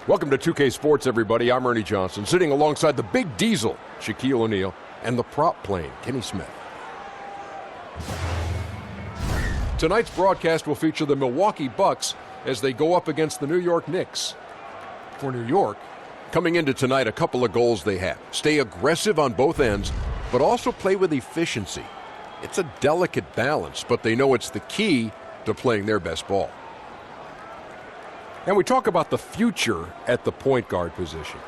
Welcome to 2K Sports, everybody. I'm Ernie Johnson, sitting alongside the Big Diesel, Shaquille O'Neal, and the prop plane, Kenny Smith. Tonight's broadcast will feature the Milwaukee Bucks as they go up against the New York Knicks. For New York, coming into tonight, a couple of goals they have. Stay aggressive on both ends, but also play with efficiency. It's a delicate balance, but they know it's the key to playing their best ball. And we talk about the future at the point guard position.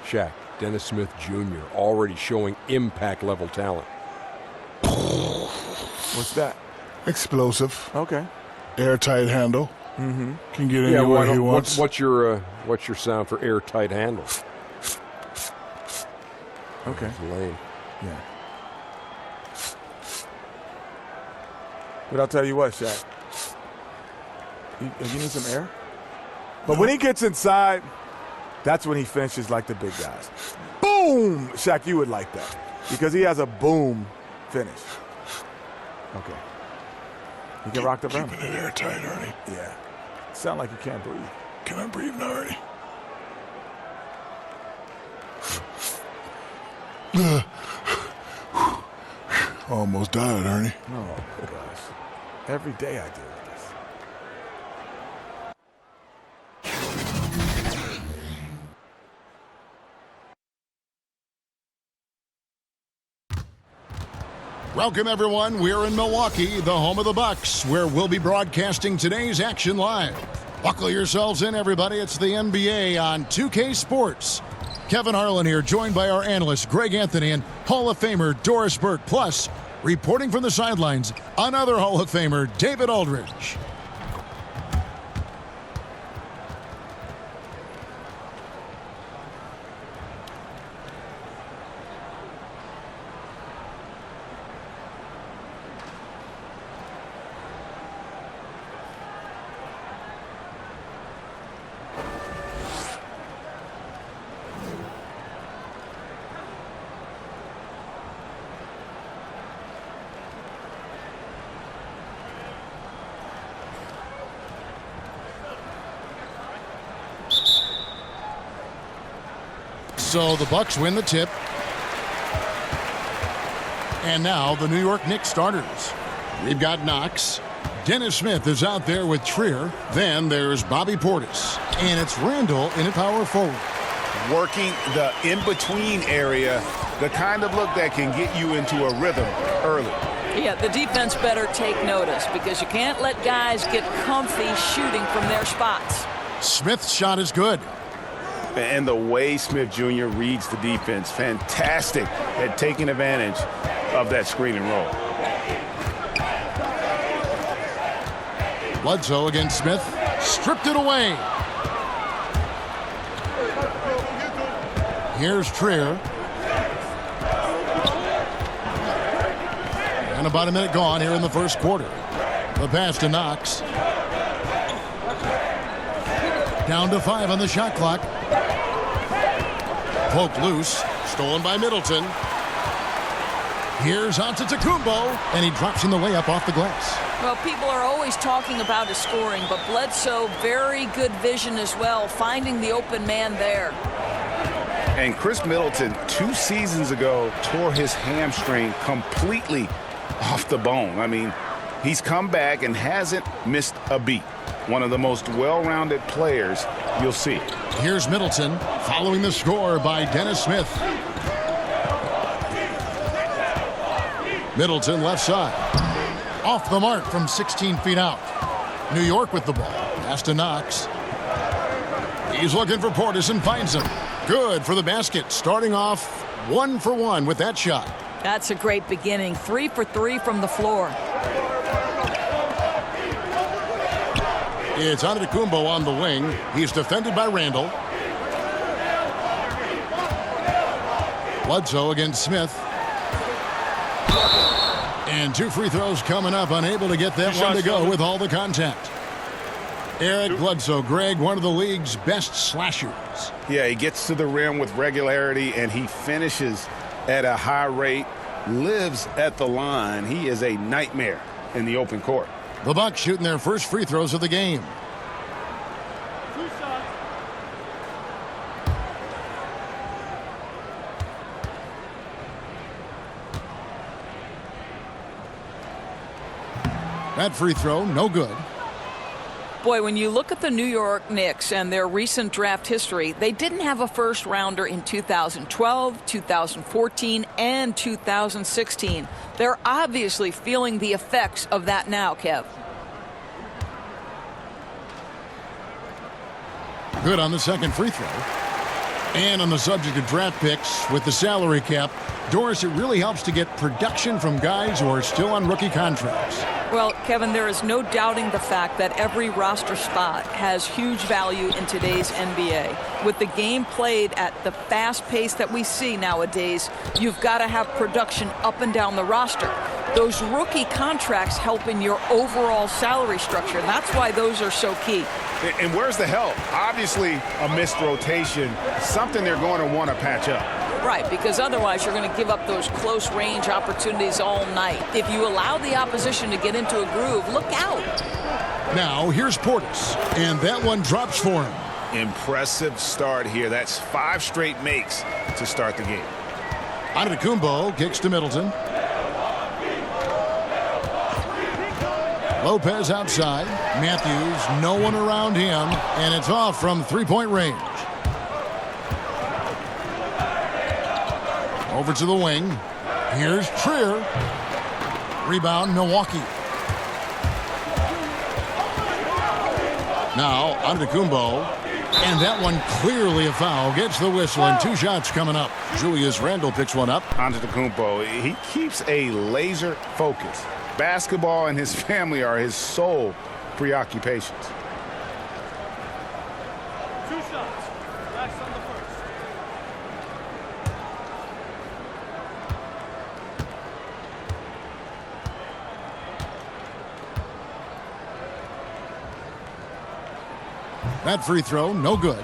Shaq, Dennis Smith Jr. already showing impact-level talent. What's that? Explosive. Okay. Airtight handle. Mm-hmm. Can get anywhere he wants. What's your sound for airtight handle? Okay. That's lame. Yeah. But I'll tell you what, Shaq. You need some air? But when he gets inside, that's when he finishes like the big guys. Boom! Shaq, you would like that. Because he has a boom finish. Okay. You can rock the rim. Keeping it airtight, Ernie. Yeah. Sound like you can't breathe. Can I breathe now, Ernie? Almost died, Ernie. Oh, gosh. Every day I deal with this. Welcome, everyone. We're in Milwaukee, the home of the Bucks, where we'll be broadcasting today's action live. Buckle yourselves in, everybody. It's the NBA on 2K Sports. Kevin Harlan here, joined by our analyst, Greg Anthony, and Hall of Famer Doris Burke. Plus, reporting from the sidelines, another Hall of Famer, David Aldridge. So the Bucks win the tip. And now the New York Knicks starters. We've got Knox. Dennis Smith is out there with Trier. Then there's Bobby Portis. And it's Randall in a power forward. Working the in-between area, the kind of look that can get you into a rhythm early. Yeah, the defense better take notice because you can't let guys get comfy shooting from their spots. Smith's shot is good. And the way Smith Jr. reads the defense, fantastic at taking advantage of that screen and roll. Bledsoe against Smith. Stripped it away. Here's Trier. And about a minute gone here in the first quarter. The pass to Knox. Down to 5 on the shot clock. Poked loose. Stolen by Middleton. Here's Antetokounmpo, and he drops in the layup off the glass. Well, people are always talking about his scoring, but Bledsoe, very good vision as well, finding the open man there. And Chris Middleton, 2 seasons ago, tore his hamstring completely off the bone. I mean, he's come back and hasn't missed a beat. One of the most well-rounded players you'll see. Here's Middleton, following the score by Dennis Smith. Middleton left side. Off the mark from 16 feet out. New York with the ball. Pass to Knox. He's looking for Portis and finds him. Good for the basket. Starting off 1 for 1 with that shot. That's a great beginning. 3 for 3 from the floor. It's Antetokounmpo on the wing. He's defended by Randall. Bledsoe against Smith. And 2 free throws coming up. Unable to get that one to go with all the contact. Eric Bledsoe, Greg, one of the league's best slashers. Yeah, he gets to the rim with regularity, and he finishes at a high rate, lives at the line. He is a nightmare in the open court. The Bucks shooting their first free throws of the game. That free throw, no good. Boy, when you look at the New York Knicks and their recent draft history, they didn't have a first rounder in 2012, 2014, and 2016. They're obviously feeling the effects of that now, Kev. Good on the second free throw. And on the subject of draft picks, with the salary cap, Doris, it really helps to get production from guys who are still on rookie contracts. Well, Kevin, there is no doubting the fact that every roster spot has huge value in today's NBA. With the game played at the fast pace that we see nowadays, you've got to have production up and down the roster. Those rookie contracts help in your overall salary structure. That's why those are so key. And where's the help? Obviously, a missed rotation, something they're going to want to patch up. Right, because otherwise you're going to give up those close range opportunities all night. If you allow the opposition to get into a groove, look out. Now, here's Portis, and that one drops for him. Impressive start here. That's 5 straight makes to start the game. Antetokounmpo kicks to Middleton. Lopez outside. Matthews, no one around him, and it's off from three-point range. Over to the wing. Here's Trier. Rebound, Milwaukee. Now, Antetokounmpo. And that one clearly a foul. Gets the whistle, and 2 shots coming up. Julius Randle picks one up. Antetokounmpo, he keeps a laser focus. Basketball and his family are his sole preoccupations. 2 shots. Relax on the first. That free throw, no good.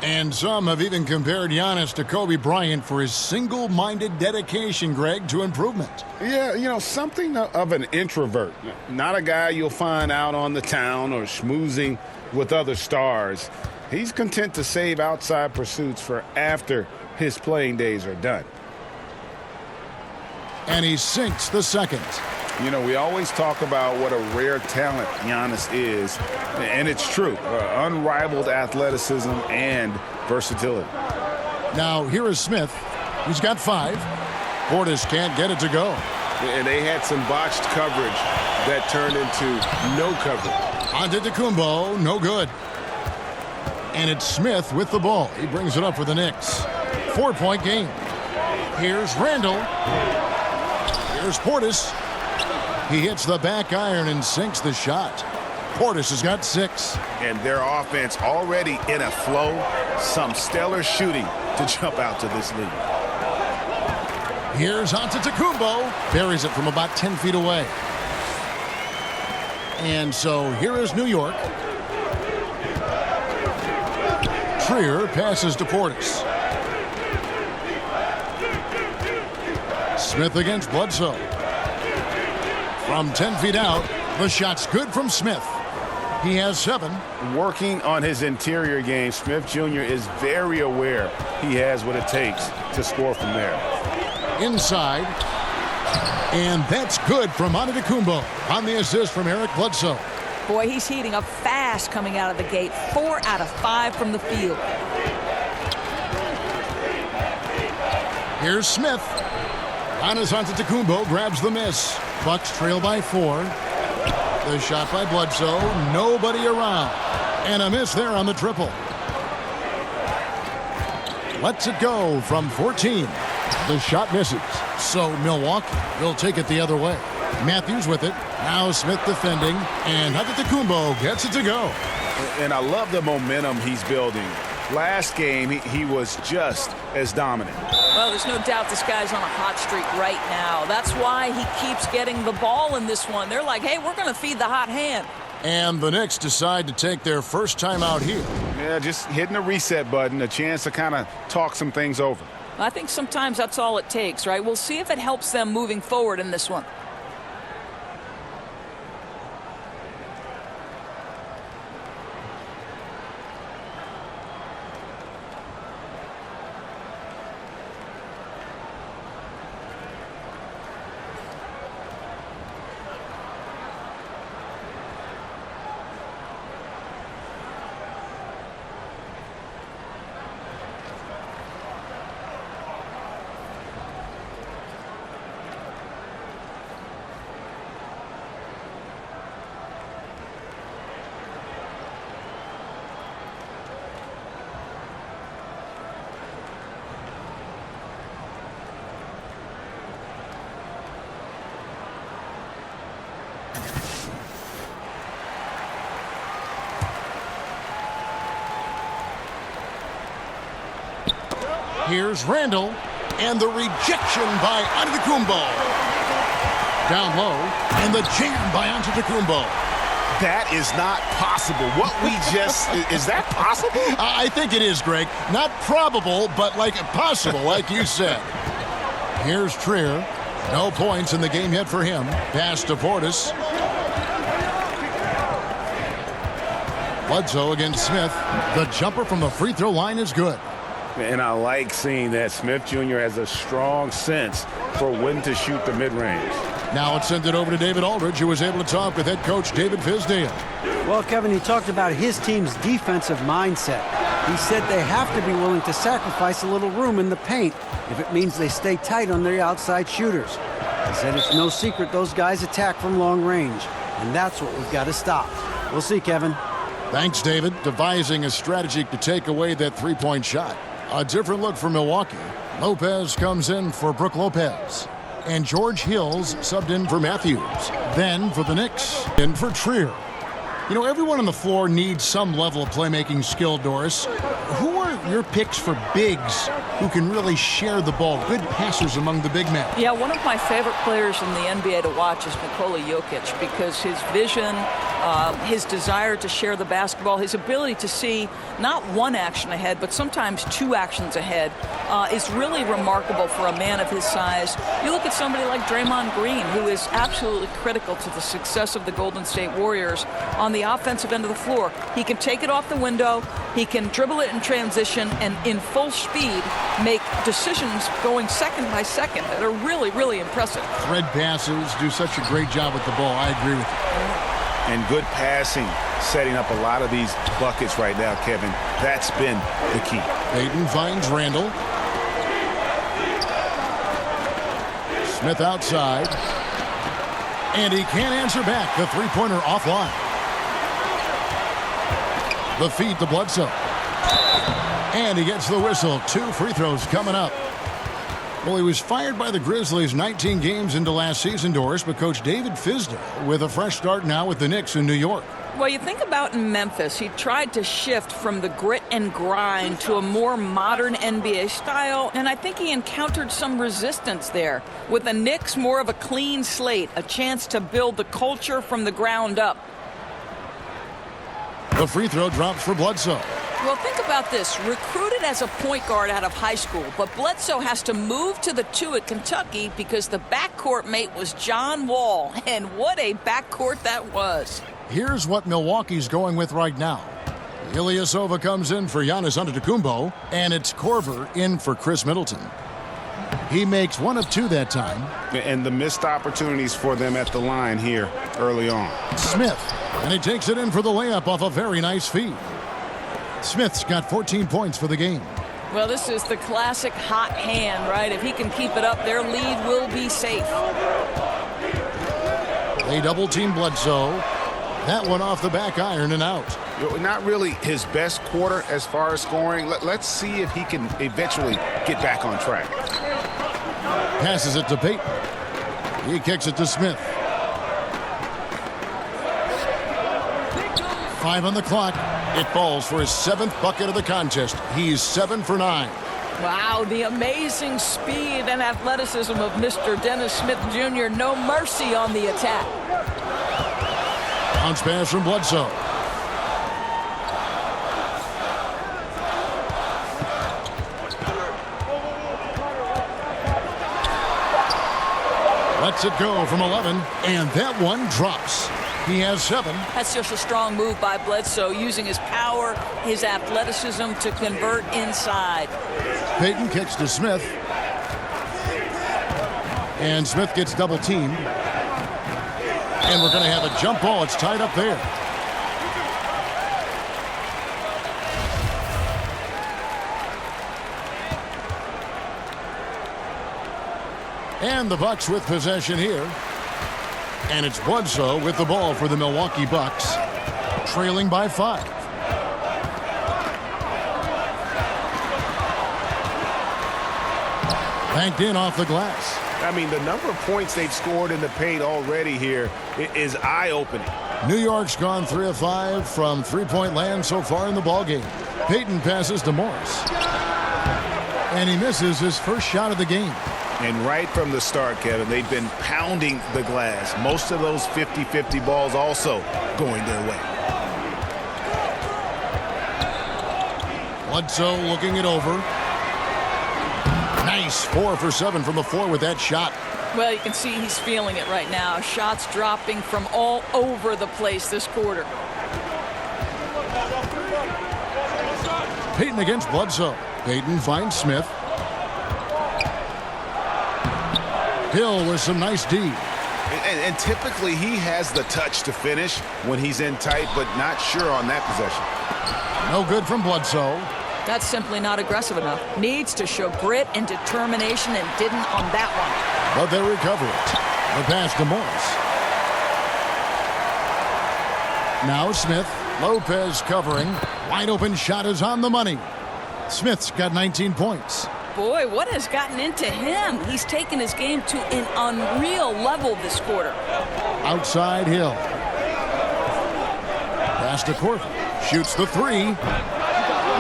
And some have even compared Giannis to Kobe Bryant for his single-minded dedication, Greg, to improvement. Yeah, you know, something of an introvert. Not a guy you'll find out on the town or schmoozing with other stars. He's content to save outside pursuits for after his playing days are done. And he sinks the second. You know, we always talk about what a rare talent Giannis is, and it's true. Unrivaled athleticism and versatility. Now, here is Smith. He's got 5. Portis can't get it to go. And they had some botched coverage that turned into no coverage. Antetokounmpo, no good. And it's Smith with the ball. He brings it up for the Knicks. 4-point game. Here's Randle. Here's Portis. He hits the back iron and sinks the shot. Portis has got 6. And their offense already in a flow. Some stellar shooting to jump out to this lead. Here's Antetokounmpo. Buries it from about 10 feet away. And so here is New York. Trier passes to Portis. Smith against Bledsoe. From 10 feet out, the shot's good from Smith. He has 7. Working on his interior game, Smith Jr. is very aware he has what it takes to score from there. Inside. And that's good from Antetokounmpo on the assist from Eric Bledsoe. Boy, he's heating up fast coming out of the gate. 4 out of 5 from the field. Here's Smith. Giannis Antetokounmpo grabs the miss. Bucks trail by 4. The shot by Bledsoe. Nobody around. And a miss there on the triple. Lets it go from 14. The shot misses. So Milwaukee will take it the other way. Matthews with it. Now Smith defending. And Antetokounmpo gets it to go. And I love the momentum he's building. Last game, he was just as dominant. Well, there's no doubt this guy's on a hot streak right now. That's why he keeps getting the ball in this one. They're like, hey, we're going to feed the hot hand. And the Knicks decide to take their first time out here. Yeah, just hitting the reset button, a chance to kind of talk some things over. I think sometimes that's all it takes, right? We'll see if it helps them moving forward in this one. Here's Randall, and the rejection by Antetokounmpo. Down low, and the jam by Antetokounmpo. That is not possible. What we just, is that possible? I think it is, Greg. Not probable, but like possible, like you said. Here's Trier. No points in the game yet for him. Pass to Portis. Bledsoe against Smith. The jumper from the free throw line is good. And I like seeing that Smith Jr. has a strong sense for when to shoot the mid-range. Now let's send it over to David Aldridge, who was able to talk with head coach David Fizdale. Well, Kevin, he talked about his team's defensive mindset. He said they have to be willing to sacrifice a little room in the paint if it means they stay tight on their outside shooters. He said it's no secret those guys attack from long range, and that's what we've got to stop. We'll see, Kevin. Thanks, David. Devising a strategy to take away that three-point shot. A different look for Milwaukee. Lopez comes in for Brook Lopez. And George Hills subbed in for Matthews. Then for the Knicks, in for Trier. You know, everyone on the floor needs some level of playmaking skill, Doris. Who are your picks for bigs who can really share the ball? Good passers among the big men. Yeah, one of my favorite players in the NBA to watch is Nikola Jokic because his vision, his desire to share the basketball, his ability to see not one action ahead, but sometimes two actions ahead is really remarkable for a man of his size. You look at somebody like Draymond Green, who is absolutely critical to the success of the Golden State Warriors on the offensive end of the floor. He can take it off the window, he can dribble it in transition, and in full speed make decisions going second by second that are really, really impressive. Thread passes, do such a great job with the ball. I agree with you. And good passing, setting up a lot of these buckets right now, Kevin. That's been the key. Payton finds Randall. Smith outside. And he can't answer back. The three-pointer offline. The feed to Bledsoe. And he gets the whistle. 2 free throws coming up. Well, he was fired by the Grizzlies 19 games into last season, Doris, but Coach David Fizdale with a fresh start now with the Knicks in New York. Well, you think about in Memphis, he tried to shift from the grit and grind to a more modern NBA style, and I think he encountered some resistance there. With the Knicks, more of a clean slate, a chance to build the culture from the ground up. The free throw drops for Bledsoe. Well, think about this. Recruited as a point guard out of high school, but Bledsoe has to move to the 2 at Kentucky because the backcourt mate was John Wall. And what a backcourt that was. Here's what Milwaukee's going with right now. Ilyasova comes in for Giannis Antetokounmpo, and it's Korver in for Chris Middleton. He makes 1 of 2 that time. And the missed opportunities for them at the line here early on. Smith, and he takes it in for the layup off a very nice feed. Smith's got 14 points for the game. Well, this is the classic hot hand, right? If he can keep it up, their lead will be safe. They double-team Bledsoe. That one off the back iron and out. Not really his best quarter as far as scoring. Let's see if he can eventually get back on track. Passes it to Payton. He kicks it to Smith. 5 on the clock. It falls for his 7th bucket of the contest. He's 7 for 9. Wow, the amazing speed and athleticism of Mr. Dennis Smith Jr. No mercy on the attack. Bounce pass from Bledsoe. Lets it go from 11, and that one drops. He has 7. That's just a strong move by Bledsoe, using his power, his athleticism to convert inside. Payton kicks to Smith. And Smith gets double teamed. And we're going to have a jump ball. It's tied up there. And the Bucks with possession here. And it's Bledsoe with the ball for the Milwaukee Bucks, trailing by 5. Banked in off the glass. I mean, the number of points they've scored in the paint already here is eye-opening. New York's gone 3 of 5 from three-point land so far in the ballgame. Payton passes to Morris. And he misses his first shot of the game. And right from the start, Kevin, they've been pounding the glass. Most of those 50-50 balls also going their way. Bledsoe looking it over. Nice 4 for 7 from the floor with that shot. Well, you can see he's feeling it right now. Shots dropping from all over the place this quarter. Payton against Bledsoe. Payton finds Smith. Hill with some nice D. And typically he has the touch to finish when he's in tight, but not sure on that possession. No good from Bledsoe. That's simply not aggressive enough. Needs to show grit and determination, and didn't on that one. But they recover it. The pass to Morris. Now Smith. Lopez covering. Wide open shot is on the money. Smith's got 19 points. Boy, what has gotten into him? He's taken his game to an unreal level this quarter. Outside Hill. Pass to Corver. Shoots the 3.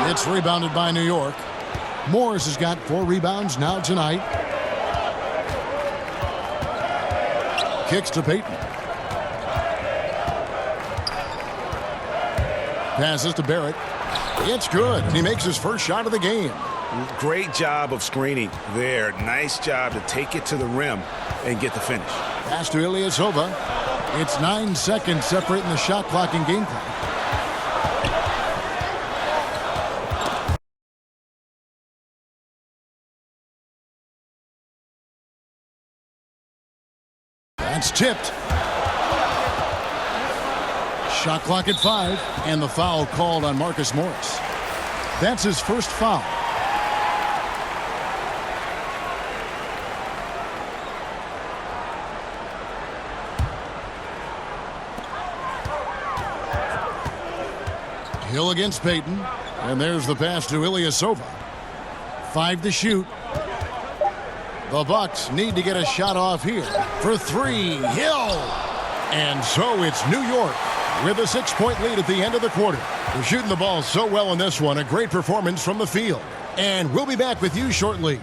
It's rebounded by New York. Morris has got 4 rebounds now tonight. Kicks to Payton. Passes to Barrett. It's good. He makes his first shot of the game. Great job of screening there. Nice job to take it to the rim and get the finish. Pass to Ilyasova. It's 9 seconds separating the shot clock and game clock. That's tipped. Shot clock at 5, and the foul called on Marcus Morris. That's his first foul. Hill against Payton, and there's the pass to Ilyasova. 5 to shoot. The Bucks need to get a shot off here. For 3, Hill! And so it's New York with a 6-point lead at the end of the quarter. They're shooting the ball so well in this one. A great performance from the field. And we'll be back with you shortly.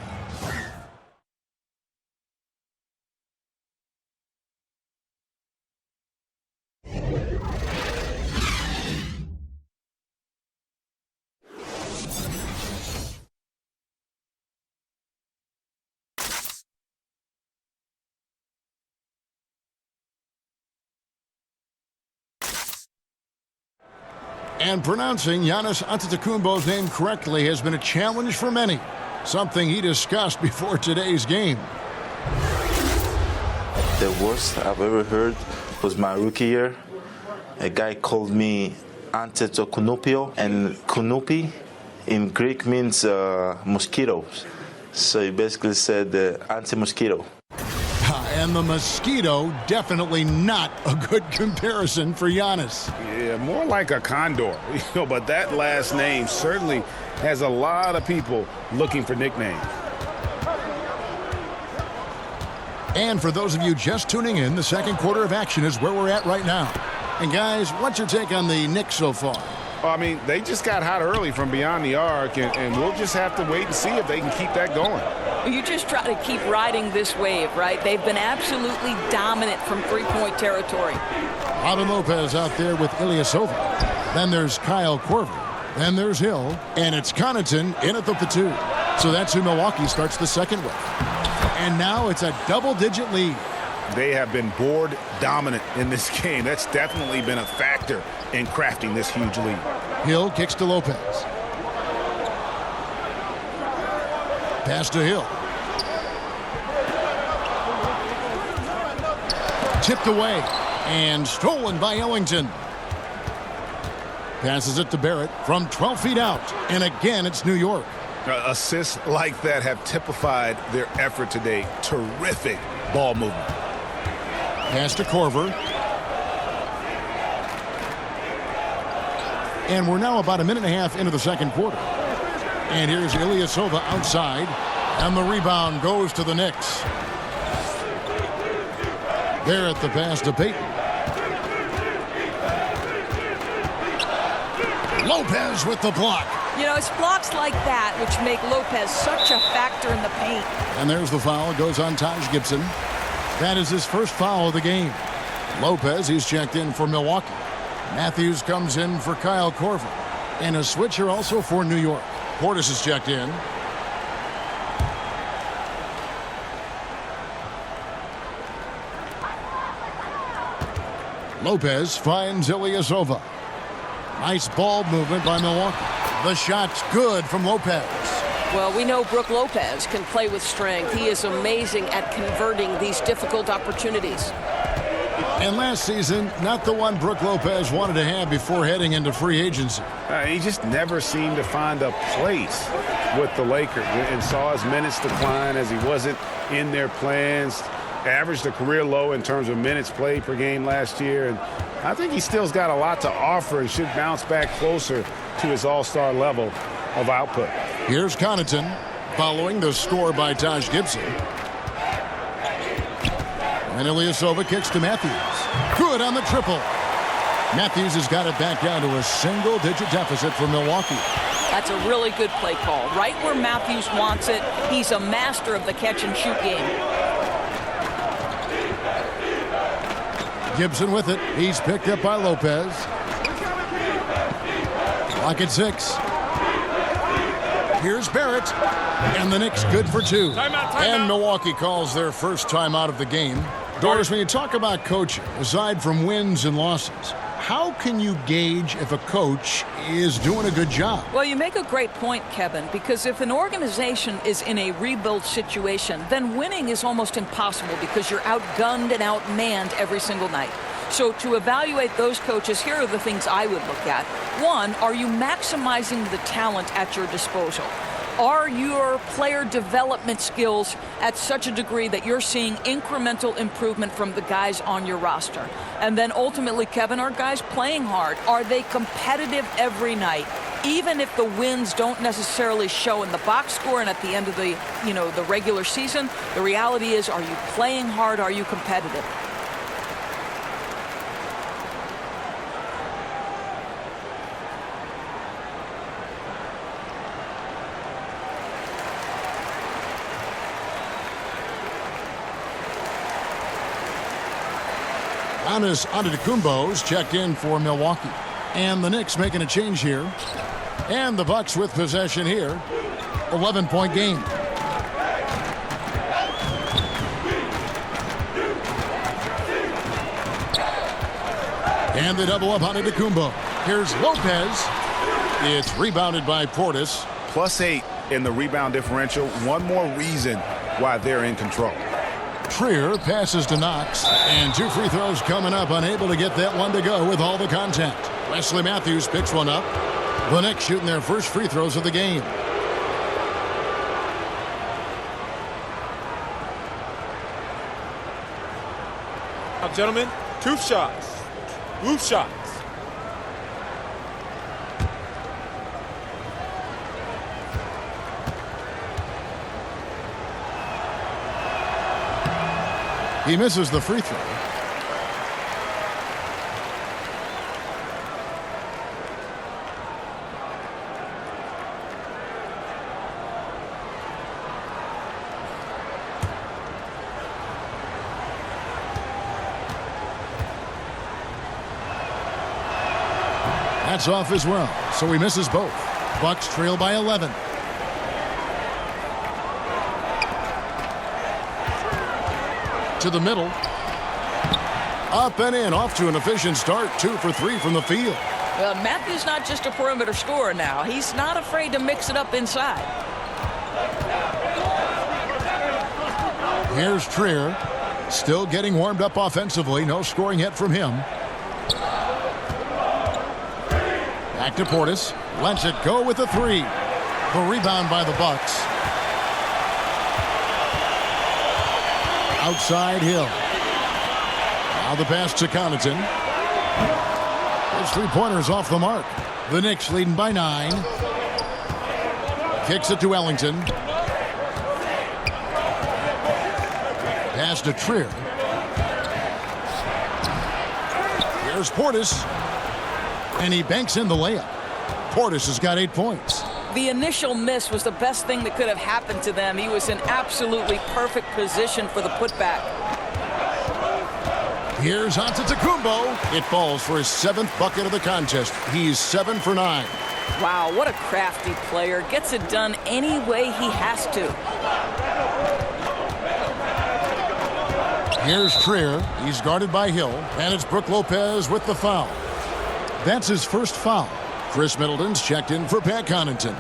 And pronouncing Giannis Antetokounmpo's name correctly has been a challenge for many, something he discussed before today's game. The worst I've ever heard was my rookie year. A guy called me Antetokounmpo, and Kunupi in Greek means mosquitoes. So he basically said anti-mosquito. And the mosquito, definitely not a good comparison for Giannis. Yeah, more like a condor. But that last name certainly has a lot of people looking for nicknames. And for those of you just tuning in, the second quarter of action is where we're at right now. And guys, what's your take on the Knicks so far? Well, I mean, they just got hot early from beyond the arc, and we'll just have to wait and see if they can keep that going. You just try to keep riding this wave, right? They've been absolutely dominant from three-point territory. Robin Lopez out there with Ilyasova. Then there's Kyle Korver. Then there's Hill. And it's Connaughton in at the 2. So that's who Milwaukee starts the second with. And now it's a double-digit lead. They have been board dominant in this game. That's definitely been a factor in crafting this huge lead. Hill kicks to Lopez. Pass to Hill. Tipped away and stolen by Ellington. Passes it to Barrett from 12 feet out. And again, it's New York. Assists like that have typified their effort today. Terrific ball movement. Pass to Korver. And we're now about a minute and a half into the second quarter. And here's Ilyasova outside. And the rebound goes to the Knicks. There at the pass to Payton. Lopez with the block. You know, it's blocks like that which make Lopez such a factor in the paint. And there's the foul. It goes on Taj Gibson. That is his first foul of the game. Lopez, he's checked in for Milwaukee. Matthews comes in for Kyle Korver. And a switcher also for New York. Portis is checked in. Lopez finds Ilyasova. Nice ball movement by Milwaukee. The shot's good from Lopez. Well, we know Brook Lopez can play with strength. He is amazing at converting these difficult opportunities. And last season, not the one Brook Lopez wanted to have before heading into free agency. He just never seemed to find a place with the Lakers and saw his minutes decline as he wasn't in their plans. Averaged a career low in terms of minutes played per game last year. And I think he still's got a lot to offer and should bounce back closer to his all-star level of output. Here's Connaughton following the score by Taj Gibson. And Ilyasova kicks to Matthews. Good on the triple. Matthews has got it back down to a single-digit deficit for Milwaukee. That's a really good play call. Right where Matthews wants it. He's a master of the catch-and-shoot game. Gibson with it. He's picked up by Lopez. Clock at 6. Here's Barrett. And the Knicks good for 2. And Milwaukee calls their first timeout of the game. Doris, when you talk about coaching, aside from wins and losses, how can you gauge if a coach is doing a good job? Well, you make a great point, Kevin, because if an organization is in a rebuild situation, then winning is almost impossible because you're outgunned and outmanned every single night. So to evaluate those coaches, here are the things I would look at. One, are you maximizing the talent at your disposal? Are your player development skills at such a degree that you're seeing incremental improvement from the guys on your roster? And then ultimately, Kevin, are guys playing hard? Are they competitive every night? Even if the wins don't necessarily show in the box score and at the end of the, the regular season, the reality is, are you playing hard? Are you competitive? Giannis Antetokounmpo's checked in for Milwaukee. And the Knicks making a change here. And the Bucks with possession here. 11-point game. And they double up on Antetokounmpo. Here's Lopez. It's rebounded by Portis. +8 in the rebound differential. One more reason why they're in control. Trier passes to Knox, and 2 free throws coming up, unable to get that one to go with all the contact. Wesley Matthews picks one up. The Knicks shooting their first free throws of the game. Now, gentlemen, 2 shots. Roof shots. He misses the free throw. That's off as well, so he misses both. Bucks trail by 11. To the middle. Up and in, off to an efficient start. 2 for 3 from the field. Well, Matthews not just a perimeter scorer now. He's not afraid to mix it up inside. Here's Trier. Still getting warmed up offensively. No scoring yet from him. Back to Portis. Lets it go with a 3. The rebound by the Bucks. Outside Hill. Now the pass to Connaughton. His 3-pointers off the mark. The Knicks leading by 9. Kicks it to Ellington. Pass to Trier. Here's Portis. And he banks in the layup. Portis has got 8 points. The initial miss was the best thing that could have happened to them. He was in absolutely perfect position for the putback. Here's Antetokounmpo. It falls for his 7th bucket of the contest. He's 7 for 9. Wow, what a crafty player. Gets it done any way he has to. Here's Trier. He's guarded by Hill. And it's Brook Lopez with the foul. That's his first foul. Chris Middleton's checked in for Pat Connaughton.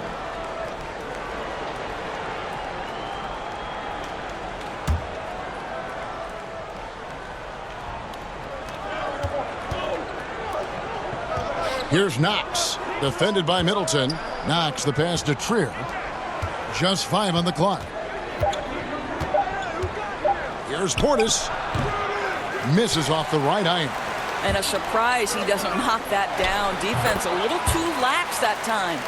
Here's Knox, defended by Middleton. Knox the pass to Trier. Just 5 on the clock. Here's Portis. Misses off the right iron. And a surprise he doesn't knock that down. Defense a little too lax that time.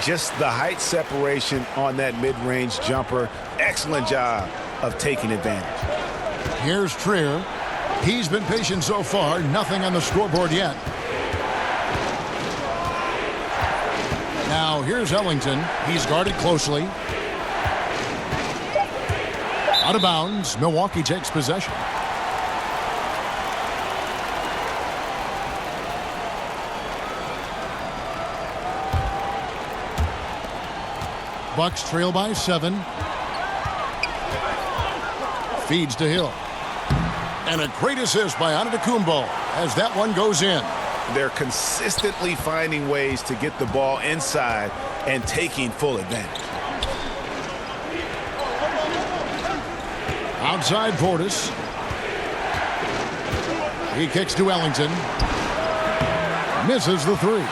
Just the height separation on that mid-range jumper. Excellent job of taking advantage. Here's Trier. He's been patient so far. Nothing on the scoreboard yet. Now here's Ellington. He's guarded closely. Out of bounds. Milwaukee takes possession. Bucks trail by 7. Feeds to Hill. And a great assist by Antetokounmpo as that one goes in. They're consistently finding ways to get the ball inside and taking full advantage. Outside Portis. He kicks to Ellington. Misses the 3.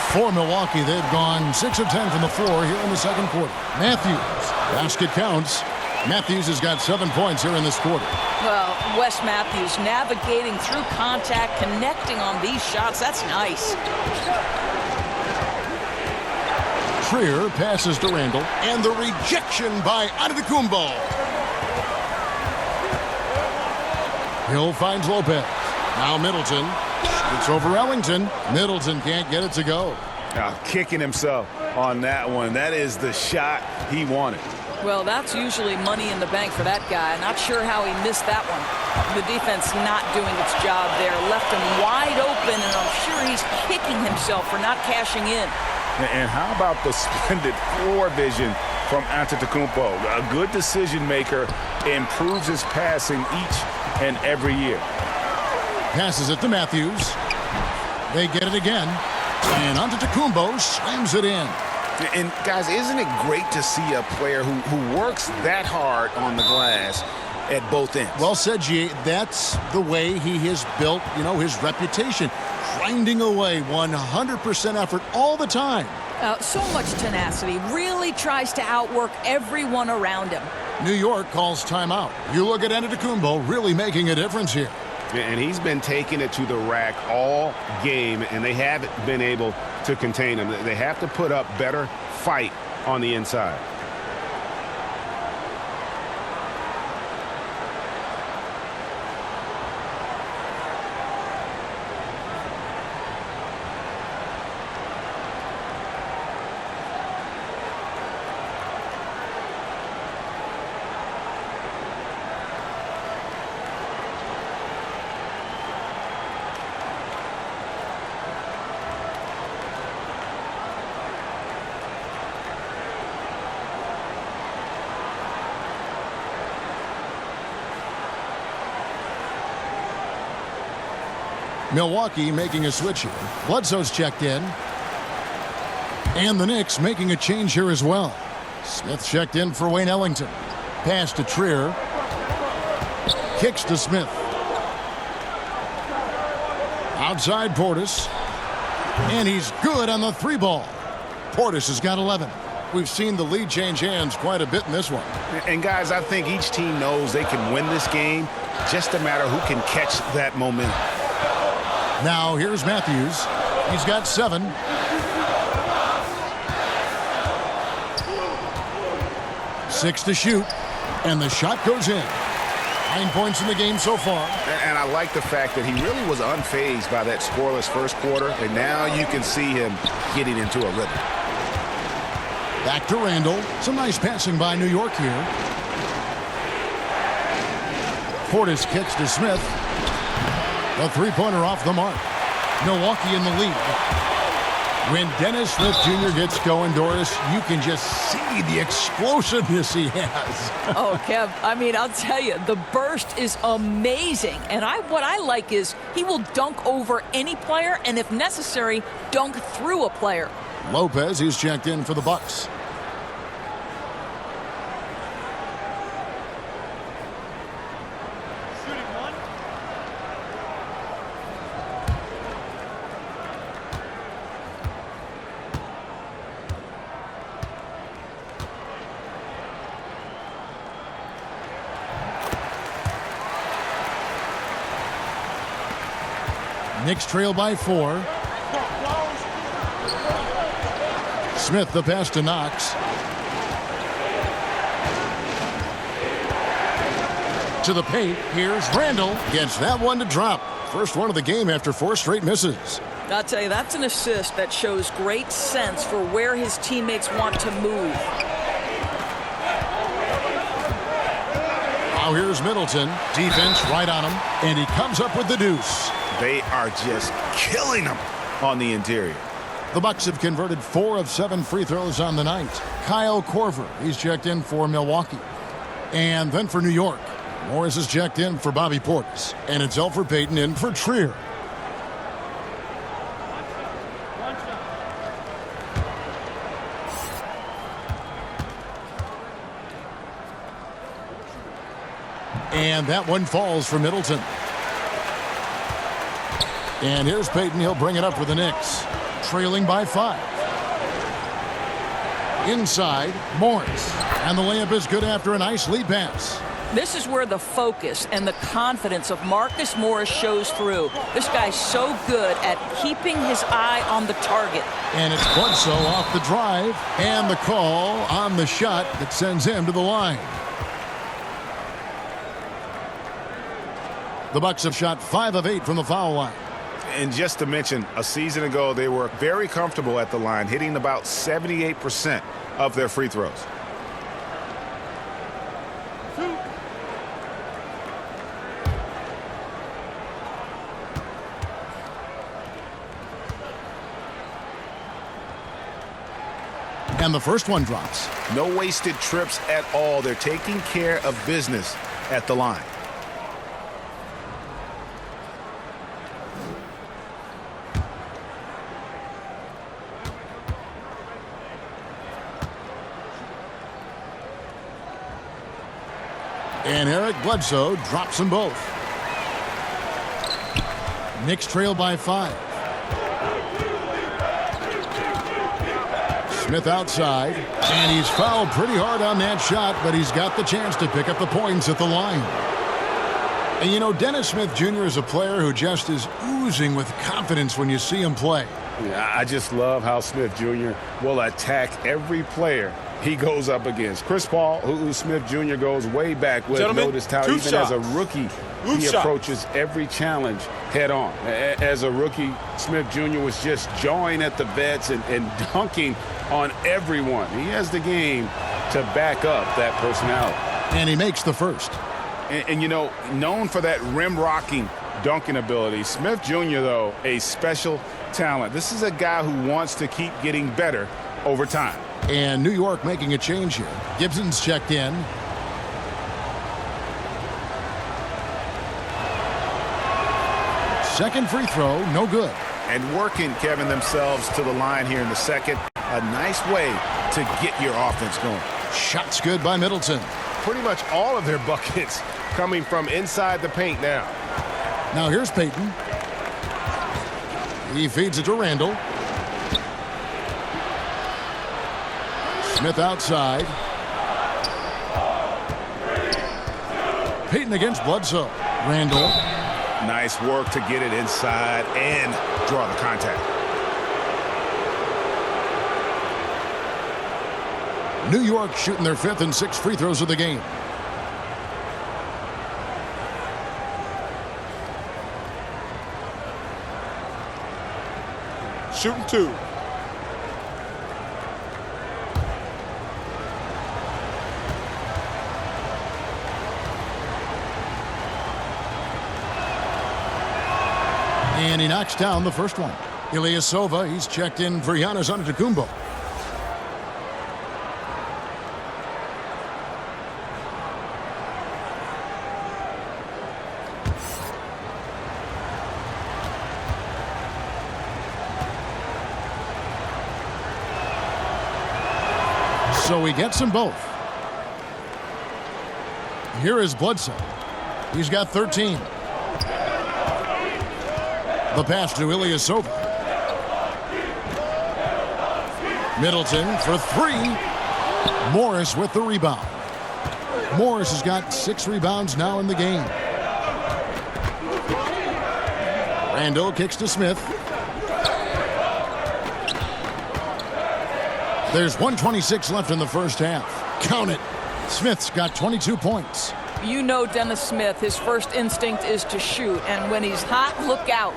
For Milwaukee, they've gone 6 of 10 from the floor here in the second quarter. Matthews. Basket counts. Matthews has got 7 points here in this quarter. Well, Wes Matthews navigating through contact, connecting on these shots. That's nice. Trier passes to Randall. And the rejection by Antetokounmpo. Hill finds Lopez. Now Middleton. It's over Ellington. Middleton can't get it to go. Kicking himself on that one. That is the shot he wanted. Well, that's usually money in the bank for that guy. Not sure how he missed that one. The defense not doing its job there. Left him wide open, and I'm sure he's kicking himself for not cashing in. And how about the splendid floor vision from Antetokounmpo? A good decision maker, improves his passing each and every year. Passes it to Matthews. They get it again. And Antetokounmpo slams it in. And, guys, isn't it great to see a player who works that hard on the glass at both ends? Well said, G. That's the way he has built, his reputation. Grinding away, 100% effort all the time. So much tenacity. Really tries to outwork everyone around him. New York calls timeout. You look at Antetokounmpo really making a difference here. And he's been taking it to the rack all game, and they haven't been able to contain him. They have to put up better fight on the inside. Milwaukee making a switch here. Bledsoe's checked in. And the Knicks making a change here as well. Smith checked in for Wayne Ellington. Pass to Trier. Kicks to Smith. Outside Portis. And he's good on the 3 ball. Portis has got 11. We've seen the lead change hands quite a bit in this one. And guys, I think each team knows they can win this game. Just a matter who can catch that momentum. Now here's Matthews. He's got 7. Six to shoot. And the shot goes in. 9 points in the game so far. And I like the fact that he really was unfazed by that scoreless first quarter. And now you can see him getting into a rhythm. Back to Randall. Some nice passing by New York here. Portis kicks to Smith. The three-pointer off the mark. Milwaukee in the lead. When Dennis Smith Jr. gets going, Doris, you can just see the explosiveness he has. Oh, Kev, I mean, I'll tell you, the burst is amazing. And what I like is he will dunk over any player, and if necessary, dunk through a player. Lopez, he's checked in for the Bucks. Shooting one. Knicks trail by 4. Smith the pass to Knox. To the paint. Here's Randall. Gets that one to drop. First one of the game after 4 straight misses. I'll tell you, that's an assist that shows great sense for where his teammates want to move. Now here's Middleton. Defense right on him. And he comes up with the deuce. They are just killing him on the interior. The Bucks have converted 4 of 7 free throws on the night. Kyle Korver, he's checked in for Milwaukee. And then for New York, Morris is checked in for Bobby Portis. And it's Elfrid Payton in for Trier. And that one falls for Middleton. And here's Payton. He'll bring it up for the Knicks. Trailing by 5. Inside, Morris. And the layup is good after a nice lead pass. This is where the focus and the confidence of Marcus Morris shows through. This guy's so good at keeping his eye on the target. And it's Bledsoe off the drive. And the call on the shot that sends him to the line. The Bucks have shot 5 of 8 from the foul line. And just to mention, a season ago, they were very comfortable at the line, hitting about 78% of their free throws. And the first one drops. No wasted trips at all. They're taking care of business at the line. And Eric Bledsoe drops them both. Knicks trail by 5. Smith outside. And he's fouled pretty hard on that shot, but he's got the chance to pick up the points at the line. And you know, Dennis Smith Jr. is a player who just is oozing with confidence when you see him play. Yeah, I just love how Smith Jr. will attack every player he goes up against. Chris Paul, who Smith Jr. goes way back with, noticed how even as a rookie, he approaches every challenge head on. As a rookie, Smith Jr. was just jawing at the vets and dunking on everyone. He has the game to back up that personality. And he makes the first. And you know, known for that rim-rocking dunking ability, Smith Jr., though, a special talent. This is a guy who wants to keep getting better over time. And New York making a change here. Gibson's checked in. Second free throw, no good. And working, Kevin, themselves to the line here in the second. A nice way to get your offense going. Shots good by Middleton. Pretty much all of their buckets coming from inside the paint now. Now here's Payton. He feeds it to Randall. Smith outside. Payton against Bledsoe. Randall. Nice work to get it inside and draw the contact. New York shooting their 5th and 6th free throws of the game. Shooting 2. And he knocks down the first one. Ilyasova, he's checked in for Giannis Antetokounmpo. So he gets them both. Here is Bledsoe. He's got 13. The pass to Ilyasova. Middleton for three. Morris with the rebound. Morris has got 6 rebounds now in the game. Randall kicks to Smith. There's 1:26 left in the first half. Count it. Smith's got 22 points. You know Dennis Smith, his first instinct is to shoot, and when he's hot, look out.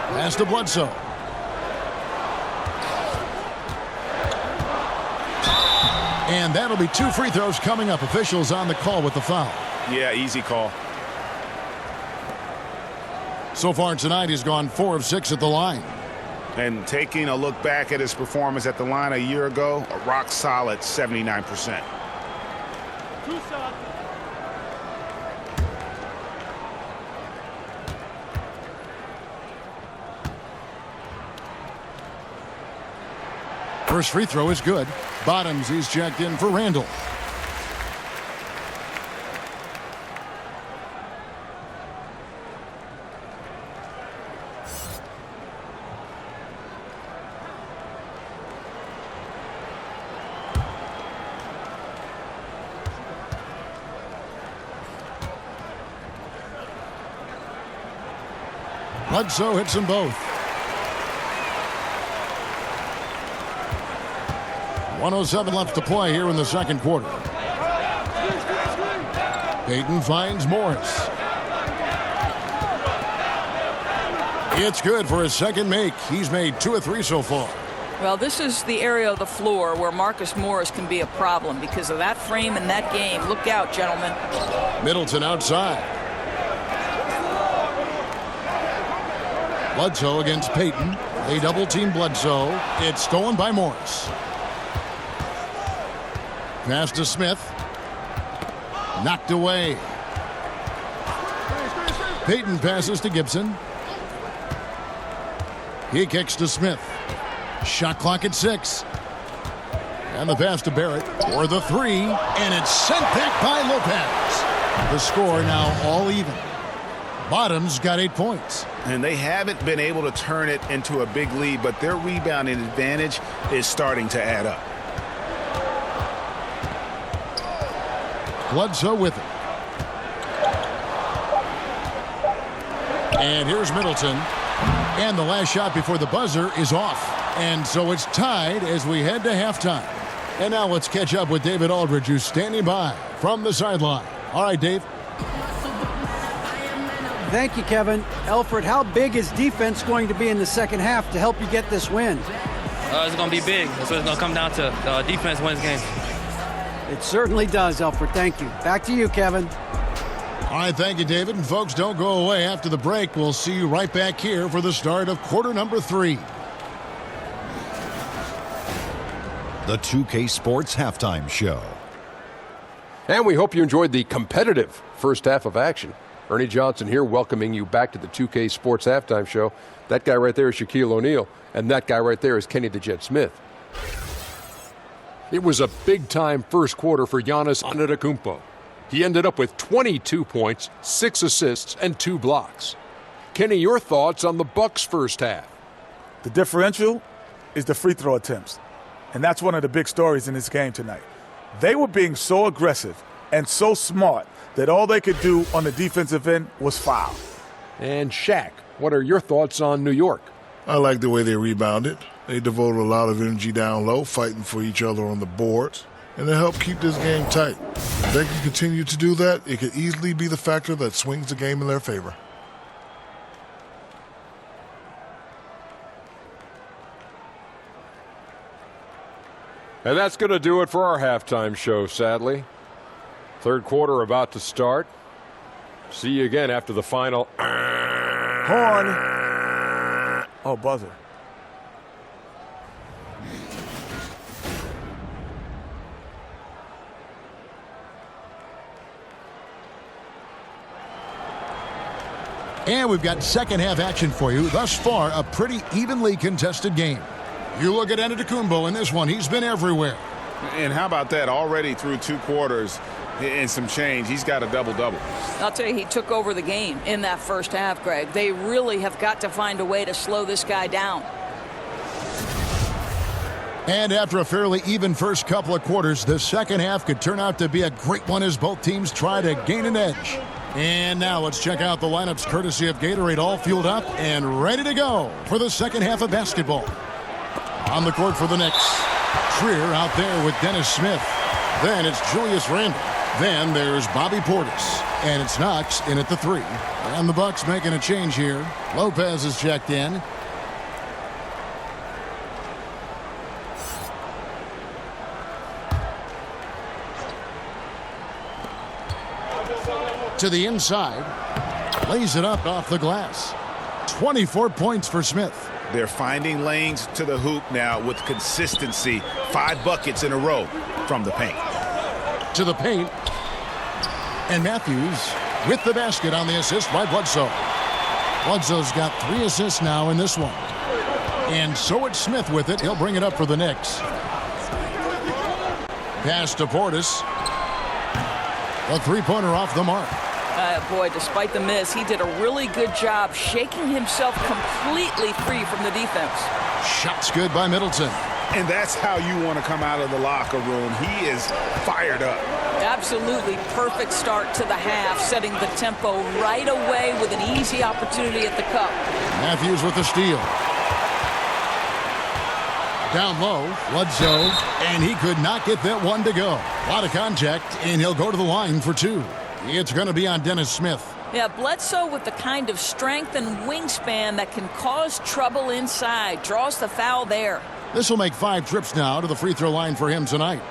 Pass to Bledsoe. And that'll be 2 free throws coming up. Officials on the call with the foul. Yeah, easy call. So far tonight, he's gone 4 of 6 at the line. And taking a look back at his performance at the line a year ago, a rock solid 79%. 2 shots. First free throw is good. Bottoms, he's checked in for Randall. Bledsoe hits them both. 1:07 left to play here in the second quarter. Payton finds Morris. It's good for his second make. He's made 2 of 3 so far. Well, this is the area of the floor where Marcus Morris can be a problem because of that frame in that game. Look out, gentlemen. Middleton outside. Bledsoe against Payton. They double team Bledsoe. It's stolen by Morris. Pass to Smith. Knocked away. Payton passes to Gibson. He kicks to Smith. Shot clock at 6. And the pass to Barrett for the 3. And it's sent back by Lopez. The score now all even. Bottoms got 8 points. And they haven't been able to turn it into a big lead, but their rebounding advantage is starting to add up. Bledsoe with it. And here's Middleton. And the last shot before the buzzer is off. And so it's tied as we head to halftime. And now let's catch up with David Aldridge, who's standing by from the sideline. All right, Dave. Thank you, Kevin. Elfrid, how big is defense going to be in the second half to help you get this win? It's going to be big. That's what it's going to come down to. Defense wins games. It certainly does, Elfrid. Thank you. Back to you, Kevin. All right, thank you, David. And folks, don't go away. After the break, we'll see you right back here for the start of quarter number 3. The 2K Sports Halftime Show. And we hope you enjoyed the competitive first half of action. Ernie Johnson here welcoming you back to the 2K Sports Halftime Show. That guy right there is Shaquille O'Neal, and that guy right there is Kenny the Jet Smith. It was a big-time first quarter for Giannis Antetokounmpo. He ended up with 22 points, 6 assists, and 2 blocks. Kenny, your thoughts on the Bucks' first half? The differential is the free throw attempts, and that's one of the big stories in this game tonight. They were being so aggressive and so smart that all they could do on the defensive end was foul. And Shaq, what are your thoughts on New York? I like the way they rebounded. They devoted a lot of energy down low, fighting for each other on the boards, and it helped keep this game tight. If they can continue to do that, it could easily be the factor that swings the game in their favor. And that's going to do it for our halftime show, sadly. Third quarter about to start. See you again after the final Horn. Oh, buzzer. And we've got second half action for you. Thus far, a pretty evenly contested game. You look at Antetokounmpo in this one. He's been everywhere. And how about that? Already through 2 quarters and some change. He's got a double-double. I'll tell you, he took over the game in that first half, Greg. They really have got to find a way to slow this guy down. And after a fairly even first couple of quarters, the second half could turn out to be a great one as both teams try to gain an edge. And now let's check out the lineups courtesy of Gatorade, all fueled up and ready to go for the second half of basketball. On the court for the Knicks, Trier out there with Dennis Smith. Then it's Julius Randle. Then there's Bobby Portis. And it's Knox in at the 3. And the Bucks making a change here. Lopez is checked in. To the inside, lays it up off the glass. 24 points for Smith. They're finding lanes to the hoop now with consistency. 5 buckets in a row from the paint. To the paint. And Matthews with the basket on the assist by Bledsoe. Bledsoe's got 3 assists now in this one. And so it's Smith with it. He'll bring it up for the Knicks. Pass to Portis. A 3-pointer off the mark. Boy, despite the miss, he did a really good job shaking himself completely free from the defense. Shot's good by Middleton. And that's how you want to come out of the locker room. He is fired up. Absolutely perfect start to the half, setting the tempo right away with an easy opportunity at the cup. Matthews with the steal. Down low, Bledsoe, and he could not get that one to go. A lot of contact, and he'll go to the line for 2. It's going to be on Dennis Smith. Yeah, Bledsoe with the kind of strength and wingspan that can cause trouble inside. Draws the foul there. This will make 5 trips now to the free throw line for him tonight.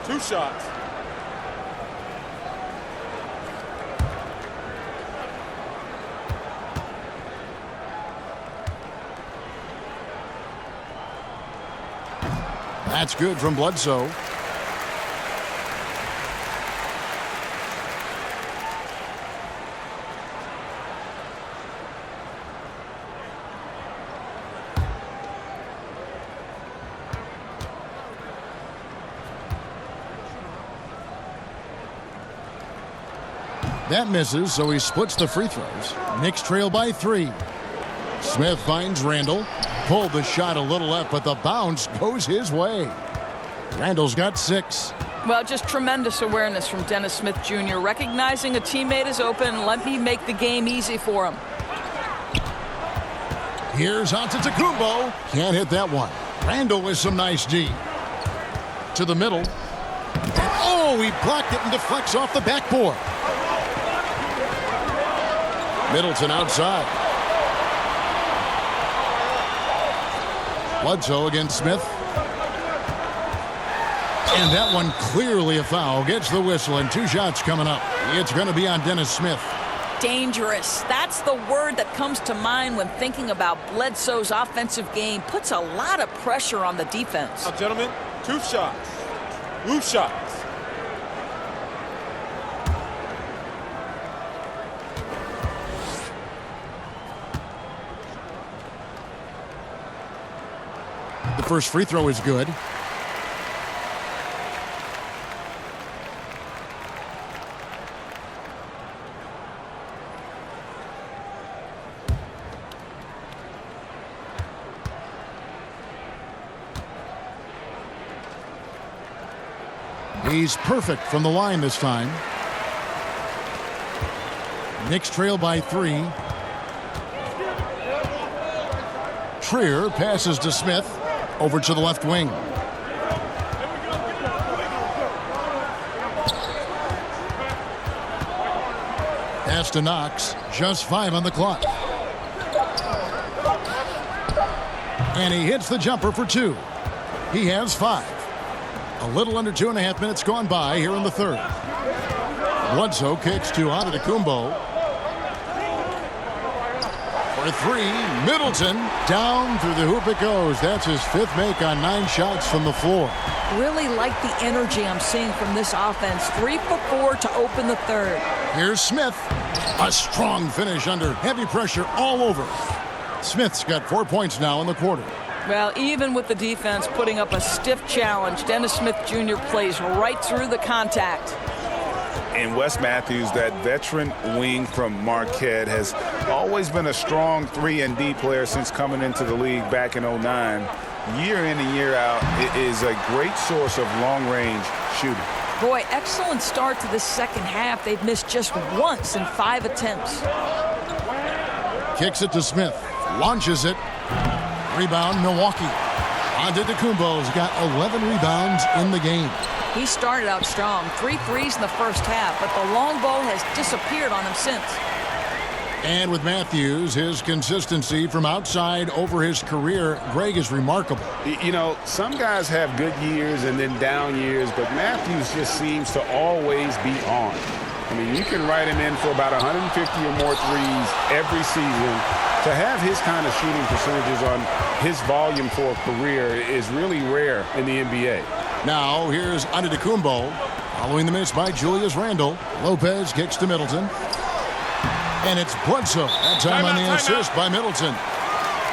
2 shots. That's good from Bledsoe. That misses, so he splits the free throws. Knicks trail by 3. Smith finds Randle. Pulled the shot a little left, but the bounce goes his way. Randle's got 6. Well, just tremendous awareness from Dennis Smith Jr. Recognizing a teammate is open, let me make the game easy for him. Here's Antetokounmpo. Can't hit that one. Randle with some nice D. To the middle. And oh, he blocked it and deflects off the backboard. Middleton outside. Bledsoe against Smith. And that one clearly a foul. Gets the whistle and 2 shots coming up. It's going to be on Dennis Smith. Dangerous. That's the word that comes to mind when thinking about Bledsoe's offensive game. Puts a lot of pressure on the defense. Now, gentlemen, 2 shots. 2 shots. The first free throw is good. He's perfect from the line this time. Knicks trail by 3. Trier passes to Smith. Over to the left wing. Pass to Knox. Just 5 on the clock. And he hits the jumper for 2. He has 5. A little under 2.5 minutes gone by here in the third. Bledsoe kicks to Antetokounmpo. For three, Middleton. Down through the hoop it goes. That's his 5th make on 9 shots from the floor. Really like the energy I'm seeing from this offense. 3 for 4 to open the 3rd. Here's Smith. A strong finish under heavy pressure all over. Smith's got 4 points now in the quarter. Well, even with the defense putting up a stiff challenge, Dennis Smith Jr. plays right through the contact. And Wes Matthews, that veteran wing from Marquette, has always been a strong 3-and-D player since coming into the league back in '09. Year in and year out, it is a great source of long-range shooting. Boy, excellent start to the second half. They've missed just once in 5 attempts. Kicks it to Smith. Launches it. Rebound, Milwaukee. Antetokounmpo's got 11 rebounds in the game. He started out strong. 3 threes in the first half, but the long ball has disappeared on him since. And with Matthews, his consistency from outside over his career, Greg, is remarkable. You know, some guys have good years and then down years, but Matthews just seems to always be on. I mean, you can write him in for about 150 or more threes every season. To have his kind of shooting percentages on his volume for a career is really rare in the NBA. Now, here's Antetokounmpo, following the miss by Julius Randle. Lopez kicks to Middleton. And it's Bledsoe. That time on the assist by Middleton.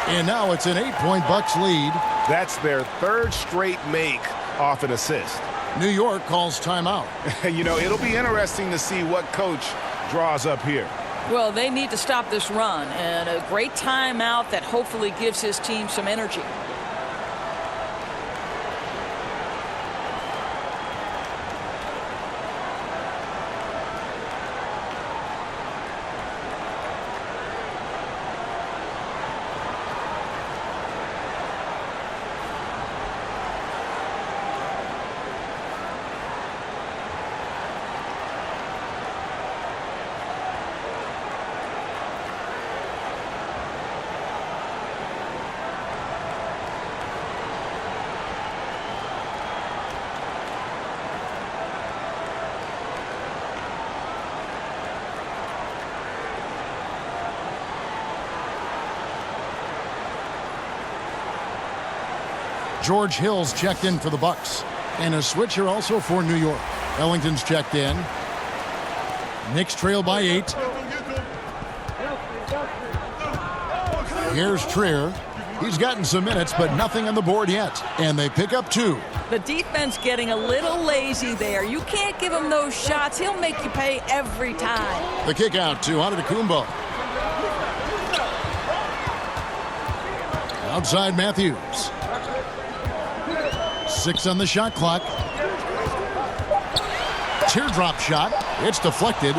And now it's an 8-point Bucks lead. That's their 3rd straight make off an assist. New York calls timeout. You know, it'll be interesting to see what coach draws up here. Well, they need to stop this run, and a great timeout that hopefully gives his team some energy. George Hill's checked in for the Bucks. And a switch here also for New York. Ellington's checked in. Knicks trail by 8. Here's Trier. He's gotten some minutes, but nothing on the board yet. And they pick up 2. The defense getting a little lazy there. You can't give him those shots. He'll make you pay every time. The kick out to Antetokounmpo. Outside Matthews. 6 on the shot clock. Teardrop shot. It's deflected.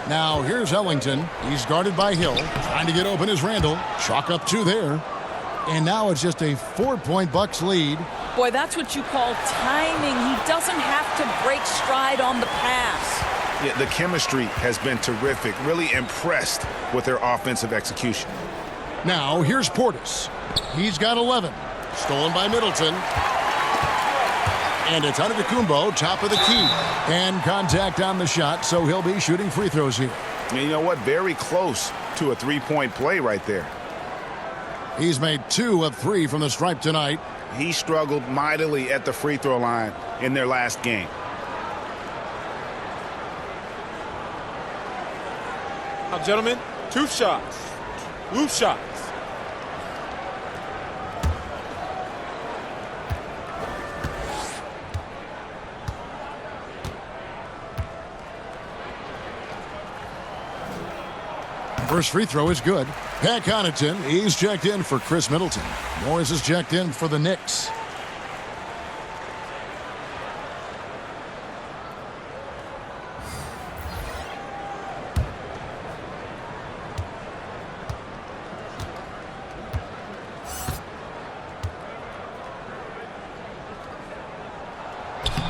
Now here's Ellington. He's guarded by Hill. Trying to get open is Randle. Chalk up 2 there. And now it's just a 4-point Bucks lead. Boy, that's what you call timing. He doesn't have to break stride on the pass. Yeah, the chemistry has been terrific. Really impressed with their offensive execution. Now here's Portis. He's got 11. Stolen by Middleton. And it's Antetokounmpo, top of the key. And contact on the shot, so he'll be shooting free throws here. And you know what? Very close to a 3-point play right there. He's made 2 of 3 from the stripe tonight. He struggled mightily at the free throw line in their last game. Now, gentlemen, 2 shots. Loose shots. First free throw is good. Pat Connaughton, he's checked in for Chris Middleton. Morris is checked in for the Knicks.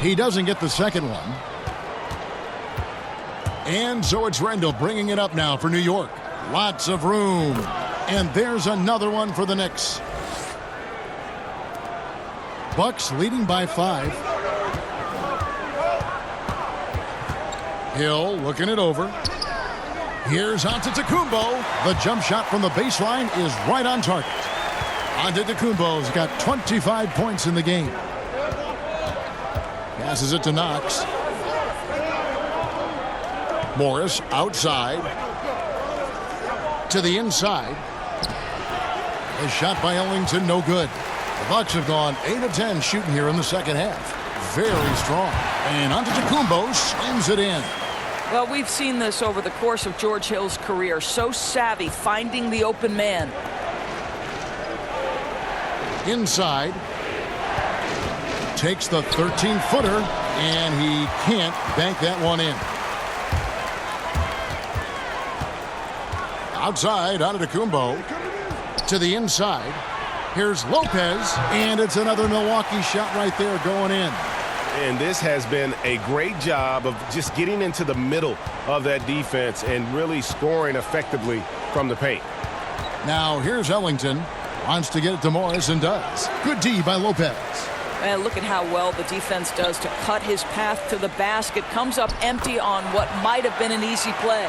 He doesn't get the second one. And so it's Randle bringing it up now for New York. Lots of room. And there's another one for the Knicks. Bucks leading by 5. Hill looking it over. Here's Antetokounmpo. The jump shot from the baseline is right on target. Antetokounmpo's got 25 points in the game. Passes it to Knox. Morris outside. To the inside. A shot by Ellington, no good. The Bucks have gone 8 of 10 shooting here in the second half. Very strong. And Antetokounmpo slams it in. Well, we've seen this over the course of George Hill's career. So savvy, finding the open man. Inside. Takes the 13-footer, and he can't bank that one in. Outside, Antetokounmpo. To the inside. Here's Lopez, and it's another Milwaukee shot right there going in. And this has been a great job of just getting into the middle of that defense and really scoring effectively from the paint. Now here's Ellington. Wants to get it to Morris and does. Good D by Lopez. And look at how well the defense does to cut his path to the basket. Comes up empty on what might have been an easy play.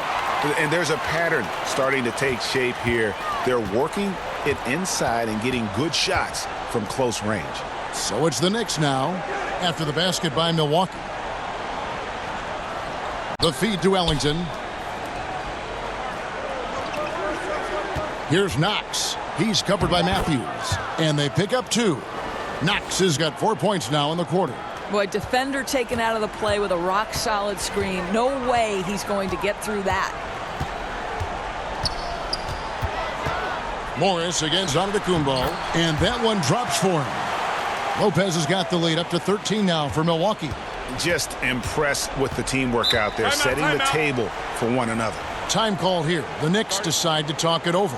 And there's a pattern starting to take shape here. They're working it inside and getting good shots from close range. So it's the Knicks now after the basket by Milwaukee. The feed to Ellington. Here's Knox. He's covered by Matthews. And they pick up 2. Knox has got 4 points now in the quarter. Boy, defender taken out of the play with a rock-solid screen. No way he's going to get through that. Morris against Antetokounmpo, and that one drops for him. Lopez has got the lead up to 13 now for Milwaukee. Just impressed with the teamwork out there, setting the table for one another. Time call here. The Knicks decide to talk it over.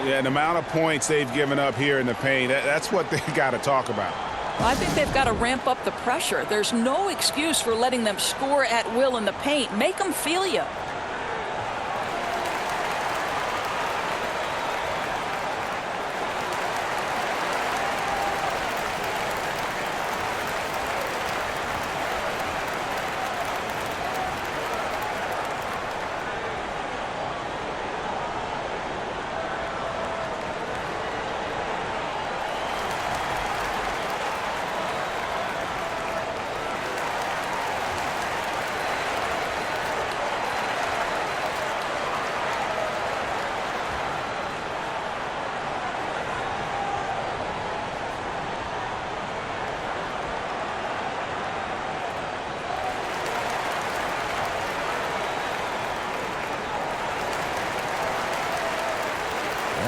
Yeah, the amount of points they've given up here in the paint, that's what they've got to talk about. Well, I think they've got to ramp up the pressure. There's no excuse for letting them score at will in the paint. Make them feel you.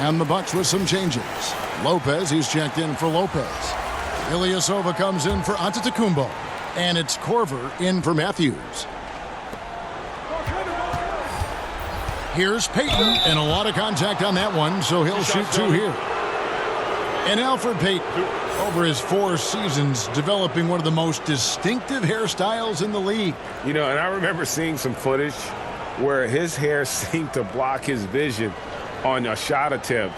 And the Bucks with some changes. Lopez, he's checked in for Lopez. Ilyasova comes in for Antetokounmpo. And it's Korver in for Matthews. Here's Payton, and a lot of contact on that one, so he'll shoot 2 here. And Elfrid Payton, over his 4 seasons, developing one of the most distinctive hairstyles in the league. You know, and I remember seeing some footage where his hair seemed to block his vision on a shot attempt.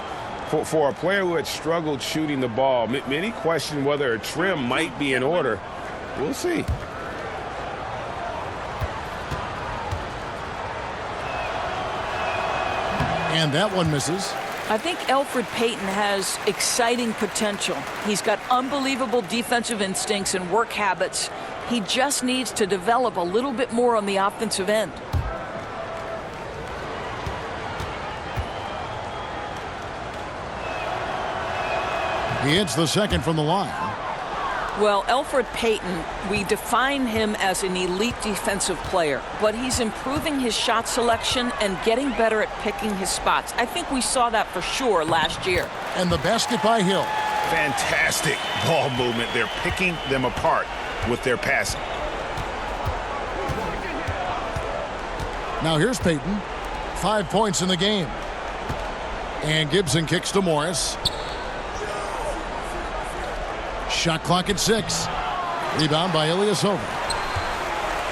For a player who had struggled shooting the ball, many question whether a trim might be in order. We'll see. And that one misses. I think Elfrid Payton has exciting potential. He's got unbelievable defensive instincts and work habits. He just needs to develop a little bit more on the offensive end. He hits the second from the line. Well, Elfrid Payton, we define him as an elite defensive player, but he's improving his shot selection and getting better at picking his spots. I think we saw that for sure last year. And the basket by Hill. Fantastic ball movement. They're picking them apart with their passing. Now here's Payton. 5 points in the game. And Gibson kicks to Morris. Shot clock at 6. Rebound by Ilyasova.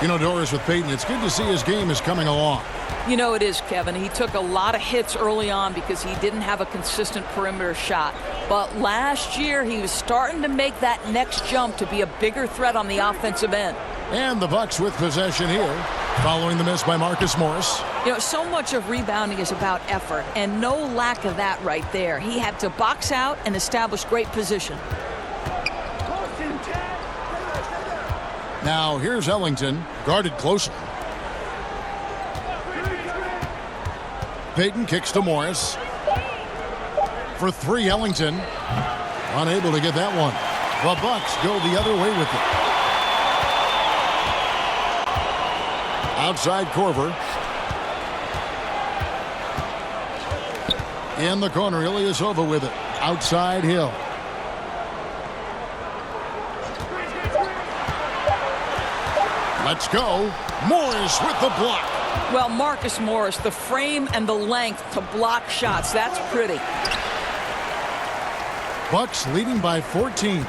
You know, Doris, with Payton, it's good to see his game is coming along. You know it is, Kevin. He took a lot of hits early on because he didn't have a consistent perimeter shot. But last year, he was starting to make that next jump to be a bigger threat on the offensive end. And the Bucks with possession here. Following the miss by Marcus Morris. You know, so much of rebounding is about effort, and no lack of that right there. He had to box out and establish great position. Now here's Ellington, guarded closely. Payton kicks to Morris. For three, Ellington. Unable to get that one. The Bucks go the other way with it. Outside Korver. In the corner, Ilyasova with it. Outside Hill. Let's go. Morris with the block. Well, Marcus Morris, the frame and the length to block shots. That's pretty. Bucks leading by 14.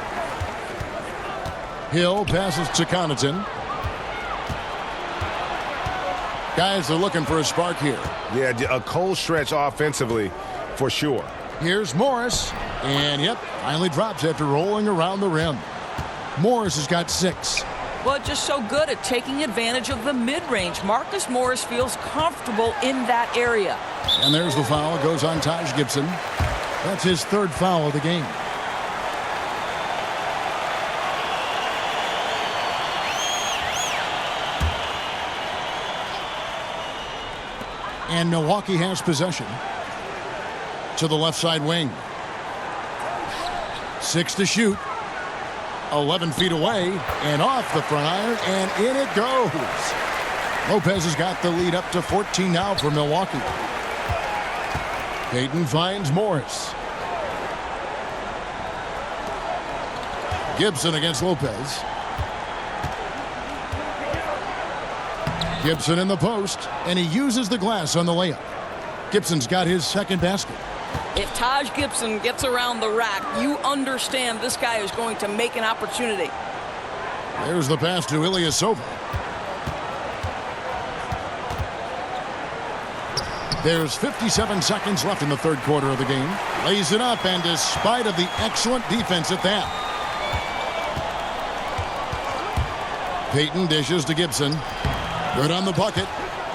Hill passes to Connaughton. Guys are looking for a spark here. Yeah, a cold stretch offensively for sure. Here's Morris. And, yep, finally drops after rolling around the rim. Morris has got 6. Well, just so good at taking advantage of the mid-range. Marcus Morris feels comfortable in that area. And there's the foul. It goes on Taj Gibson. That's his 3rd foul of the game. And Milwaukee has possession. To the left side wing. 6 to shoot. 11 feet away and off the front iron, and in it goes. Lopez has got the lead up to 14 now for Milwaukee. Payton finds Morris. Gibson against Lopez. Gibson in the post, and he uses the glass on the layup. Gibson's got his 2nd basket. If Taj Gibson gets around the rack, you understand this guy is going to make an opportunity. There's the pass to Ilyasova. There's 57 seconds left in the 3rd quarter of the game. Lays it up, and despite of the excellent defense at that. Payton dishes to Gibson. Good on the bucket.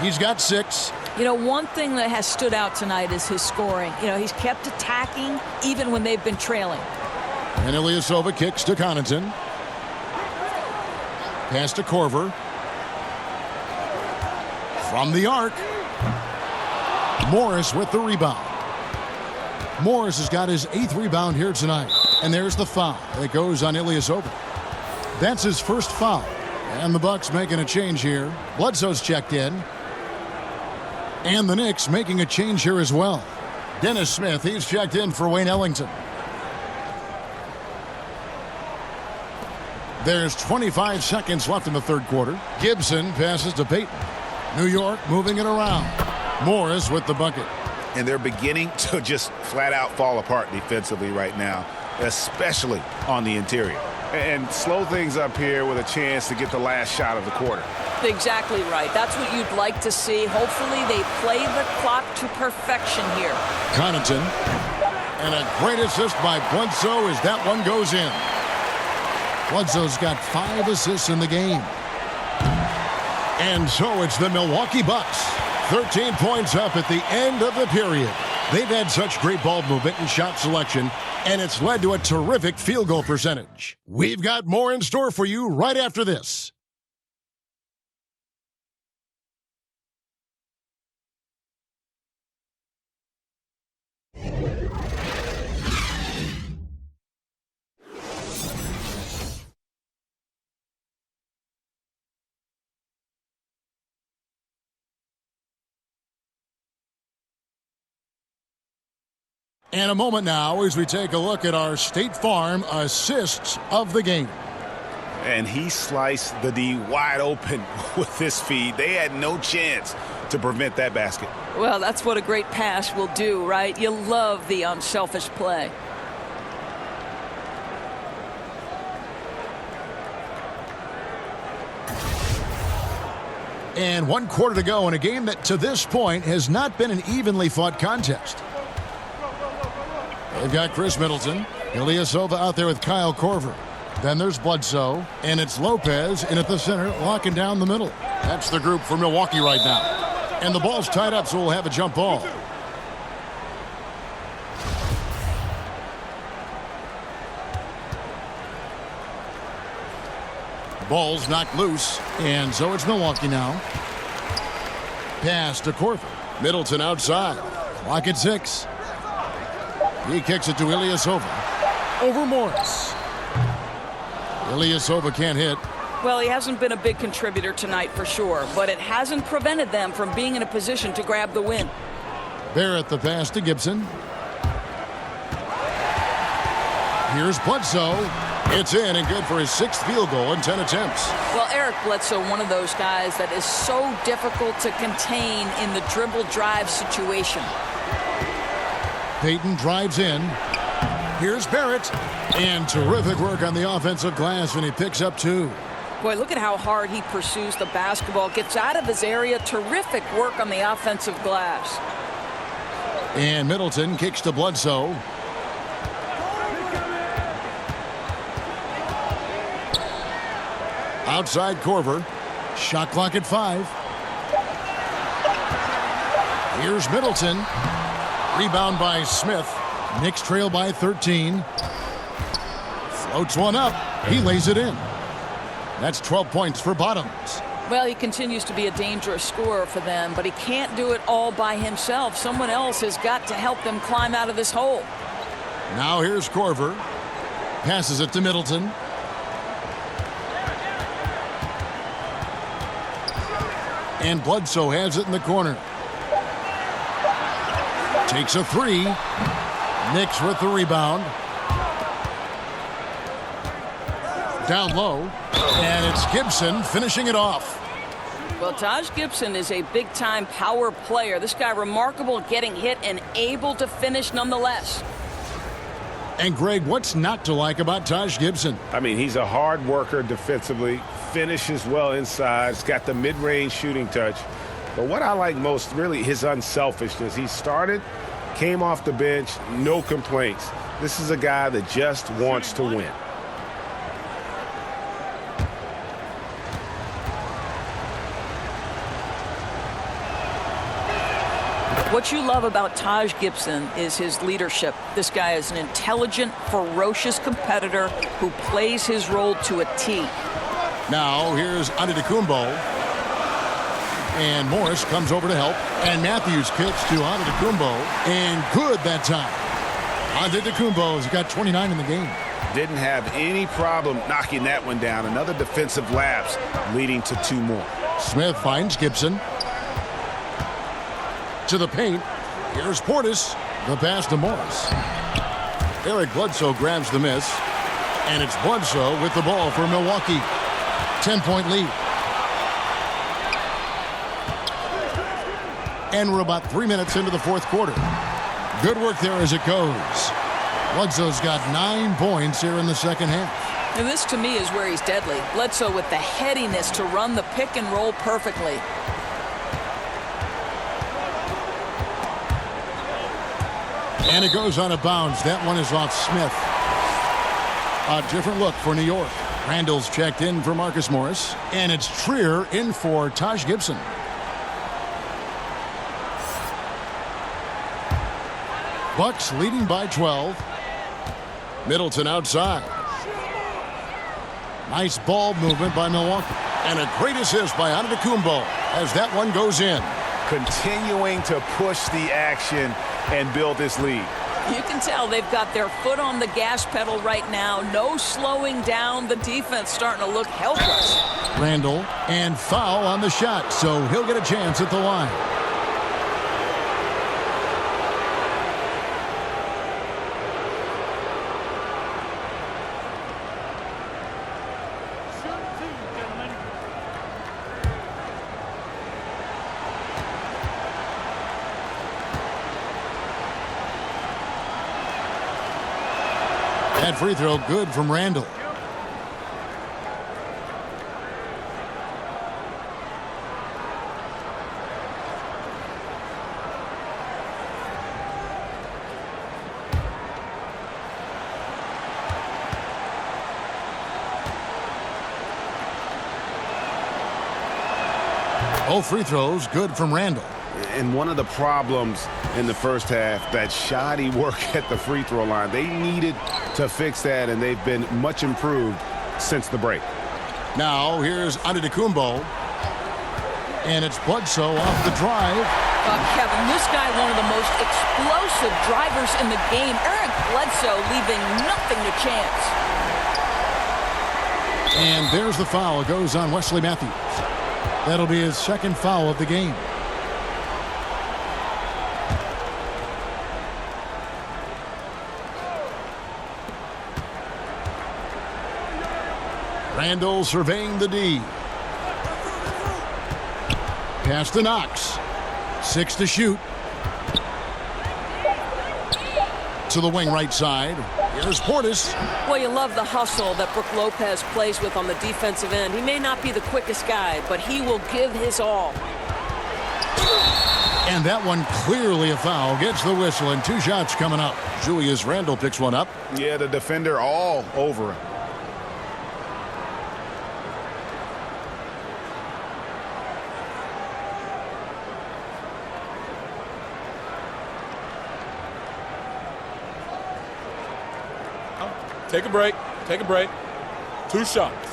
He's got 6. You know, one thing that has stood out tonight is his scoring. You know, he's kept attacking even when they've been trailing. And Ilyasova kicks to Connaughton. Pass to Korver. From the arc. Morris with the rebound. Morris has got his 8th rebound here tonight. And there's the foul. It goes on Ilyasova. That's his 1st foul. And the Bucks making a change here. Bledsoe's checked in. And the Knicks making a change here as well. Dennis Smith, he's checked in for Wayne Ellington. There's 25 seconds left in the 3rd quarter. Gibson passes to Payton. New York moving it around. Morris with the bucket. And they're beginning to just flat out fall apart defensively right now, especially on the interior. And slow things up here with a chance to get the last shot of the quarter. Exactly right. That's what you'd like to see. Hopefully they play the clock to perfection here. Connaughton. And a great assist by Bledsoe as that one goes in. Bledsoe's got 5 assists in the game. And so it's the Milwaukee Bucks. 13 points up at the end of the period. They've had such great ball movement and shot selection, and it's led to a terrific field goal percentage. We've got more in store for you right after this. And a moment now as we take a look at our State Farm assists of the game. And he sliced the D wide open with this feed. They had no chance to prevent that basket. Well, that's what a great pass will do, right? You love the unselfish play. And 1 quarter to go in a game that to this point has not been an evenly fought contest. They've got Chris Middleton. Ilyasova out there with Kyle Korver. Then there's Bledsoe. And it's Lopez in at the center, locking down the middle. That's the group for Milwaukee right now. And the ball's tied up, so we'll have a jump ball. Ball's knocked loose, and so it's Milwaukee now. Pass to Korver. Middleton outside. Clock at 6. He kicks it to Ilyasova. Over Morris. Ilyasova can't hit. Well, he hasn't been a big contributor tonight for sure, but it hasn't prevented them from being in a position to grab the win. Barrett the pass to Gibson. Here's Bledsoe. It's in and good for his 6th field goal in 10 attempts. Well, Eric Bledsoe, one of those guys that is so difficult to contain in the dribble drive situation. Payton drives in. Here's Barrett. And terrific work on the offensive glass, and he picks up 2. Boy, look at how hard he pursues the basketball. Gets out of his area. Terrific work on the offensive glass. And Middleton kicks to Bledsoe. Outside Korver. Shot clock at 5. Here's Middleton. Rebound by Smith. Knicks trail by 13. Floats one up. He lays it in. That's 12 points for Bottoms. Well, he continues to be a dangerous scorer for them, but he can't do it all by himself. Someone else has got to help them climb out of this hole. Now here's Korver. Passes it to Middleton. And Bledsoe has it in the corner. Takes a 3. Knicks with the rebound. Down low. And it's Gibson finishing it off. Well, Taj Gibson is a big-time power player. This guy remarkable at getting hit and able to finish nonetheless. And, Greg, what's not to like about Taj Gibson? I mean, he's a hard worker defensively, finishes well inside, he's got the mid-range shooting touch. But what I like most, really, his unselfishness. He started, came off the bench, no complaints. This is a guy that just wants to win. What you love about Taj Gibson is his leadership. This guy is an intelligent, ferocious competitor who plays his role to a T. Now here's Antetokounmpo. And Morris comes over to help. And Matthews kicks to Antetokounmpo. And good that time. Antetokounmpo's got 29 in the game. Didn't have any problem knocking that one down. Another defensive lapse leading to 2 more. Smith finds Gibson. To the paint. Here's Portis. The pass to Morris. Eric Bledsoe grabs the miss. And it's Bledsoe with the ball for Milwaukee. 10-point lead. And we're about 3 minutes into the 4th quarter. Good work there as it goes. Bledsoe's got 9 points here in the 2nd half. And this, to me, is where he's deadly. Bledsoe with the headiness to run the pick and roll perfectly. And it goes on a bounce. That one is off Smith. A different look for New York. Randall's checked in for Marcus Morris. And it's Trier in for Taj Gibson. Bucks leading by 12. Middleton outside. Nice ball movement by Milwaukee. And a great assist by Antetokounmpo as that one goes in. Continuing to push the action and build this lead. You can tell they've got their foot on the gas pedal right now. No slowing down. The defense starting to look helpless. Randall, and foul on the shot, so he'll get a chance at the line. That free throw good from Randall. Both free throws good from Randall. And one of the problems in the first half, that shoddy work at the free throw line. They needed to fix that, and they've been much improved since the break. Now here's Antetokounmpo. And it's Bledsoe off the drive. Kevin, this guy, one of the most explosive drivers in the game. Eric Bledsoe leaving nothing to chance. And there's the foul. It goes on Wesley Matthews. That'll be his second foul of the game. Randall surveying the D. Pass to Knox. 6 to shoot. To the wing right side. Here's Portis. Well, you love the hustle that Brook Lopez plays with on the defensive end. He may not be the quickest guy, but he will give his all. And that one clearly a foul. Gets the whistle, and 2 shots coming up. Julius Randle picks one up. Yeah, the defender all over him. Take a break. Take a break. 2 shots.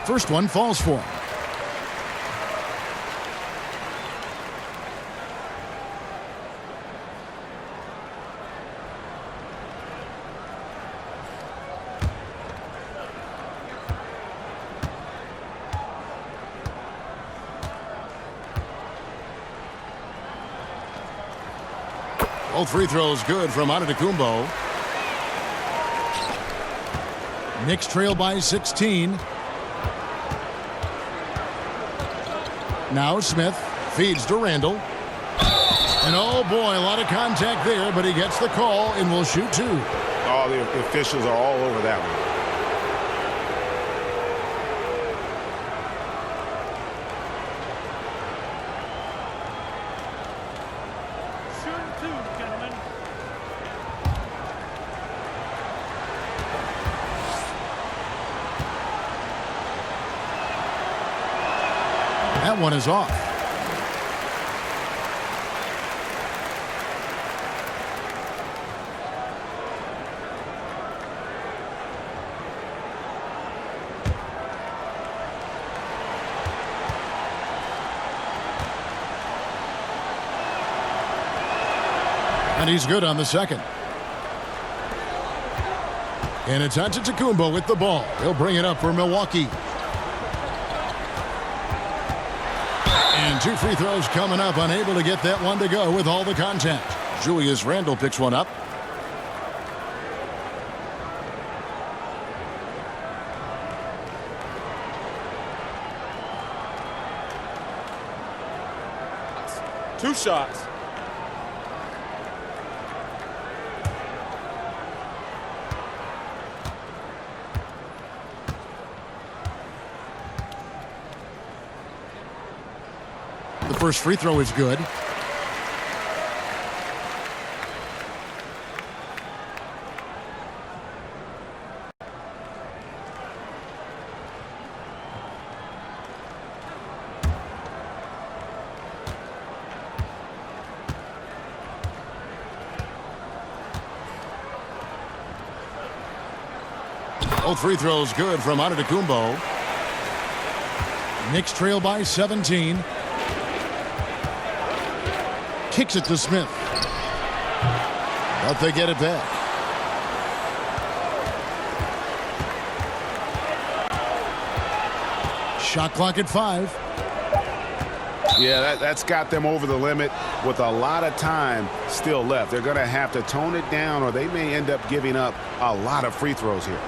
First one falls for him. Both free throws good from Antetokounmpo. Knicks trail by 16. Now Smith feeds to Randall. And oh boy, a lot of contact there, but he gets the call and will shoot 2. Oh, the officials are all over that one. That one is off. And he's good on the second. And it's Antetokounmpo with the ball. He'll bring it up for Milwaukee. And 2 free throws coming up, unable to get that one to go with all the contact. Julius Randle picks one up. Two shots. The first free throw is good. Both free throws good from Antetokounmpo. Knicks trail by 17. Kicks it to Smith. But they get it back. Shot clock at 5. Yeah, that's got them over the limit with a lot of time still left. They're going to have to tone it down, or they may end up giving up a lot of free throws here.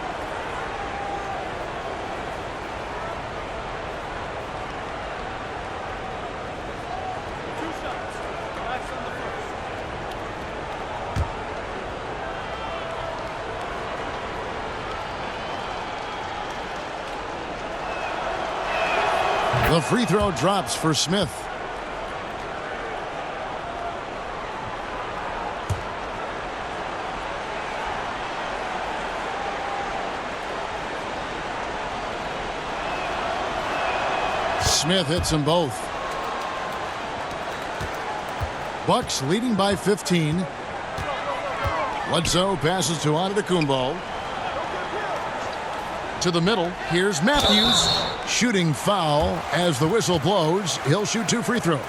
The free throw drops for Smith. Smith hits them both. Bucks leading by 15. Bledsoe passes to Antetokounmpo. To the middle, here's Matthews. Shooting foul as the whistle blows. He'll shoot 2 free throws.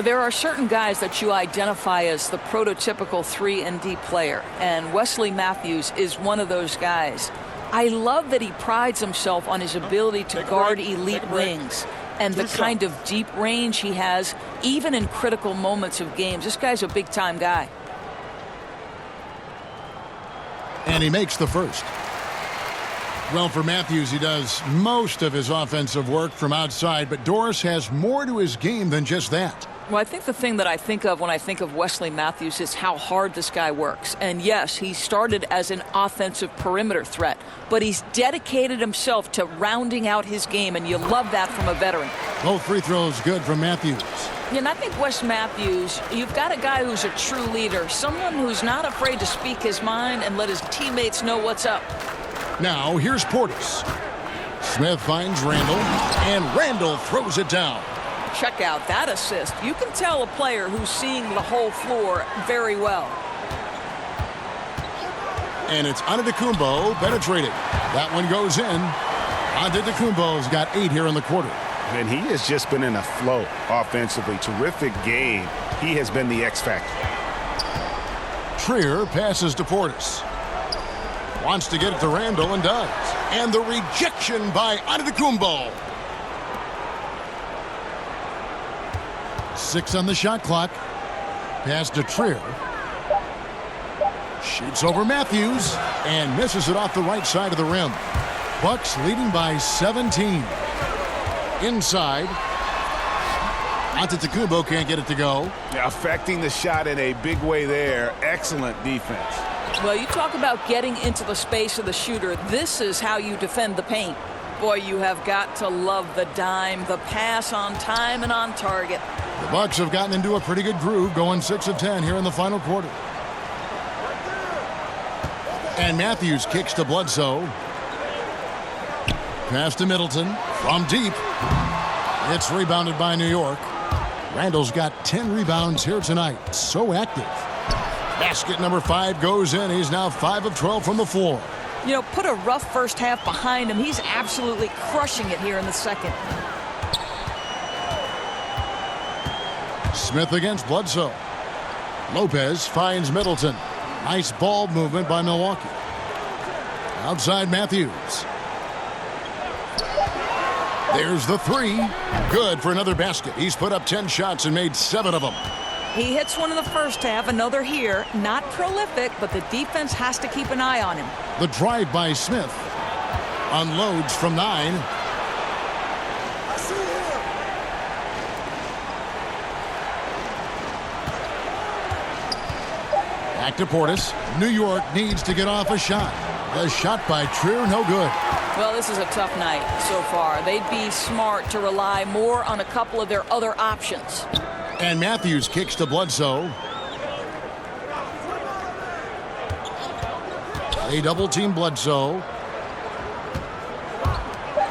There are certain guys that you identify as the prototypical 3-and-D player, and Wesley Matthews is one of those guys. I love that he prides himself on his ability to guard elite wings and the kind of deep range he has, even in critical moments of games. This guy's a big-time guy. And he makes the first. Well, for Matthews, he does most of his offensive work from outside, but Doris has more to his game than just that. Well, I think the thing that I think of when I think of Wesley Matthews is how hard this guy works. And yes, he started as an offensive perimeter threat, but he's dedicated himself to rounding out his game, and you love that from a veteran. Both free throws good from Matthews. Yeah, and I think Wes Matthews, you've got a guy who's a true leader, someone who's not afraid to speak his mind and let his teammates know what's up. Now, here's Portis. Smith finds Randall, and Randall throws it down. Check out that assist. You can tell a player who's seeing the whole floor very well. And it's Antetokounmpo penetrating. That one goes in. Antetokounmpo's got 8 here in the quarter. And he has just been in a flow offensively. Terrific game. He has been the X factor. Trier passes to Portis. Wants to get it to Randall and does. And the rejection by Antetokounmpo. 6 on the shot clock. Pass to Trier. Shoots over Matthews and misses it off the right side of the rim. Bucks leading by 17. Inside. Antetokounmpo can't get it to go. Yeah, affecting the shot in a big way there. Excellent defense. Well, you talk about getting into the space of the shooter. This is how you defend the paint. Boy, you have got to love the dime, the pass on time and on target. The Bucks have gotten into a pretty good groove, going 6 of 10 here in the final quarter. And Matthews kicks to Bledsoe. Pass to Middleton from deep. It's rebounded by New York. Randall's got 10 rebounds here tonight. So active. Basket number 5 goes in. He's now 5 of 12 from the floor. You know, put a rough first half behind him. He's absolutely crushing it here in the second. Smith against Bledsoe. Lopez finds Middleton. Nice ball movement by Milwaukee. Outside Matthews. There's the 3. Good for another basket. He's put up 10 shots and made 7 of them. He hits one in the first half, another here. Not prolific, but the defense has to keep an eye on him. The drive by Smith. Unloads from 9. Back to Portis. New York needs to get off a shot. The shot by Trier, no good. Well, this is a tough night so far. They'd be smart to rely more on a couple of their other options. And Matthews kicks to Bledsoe. They double team Bledsoe.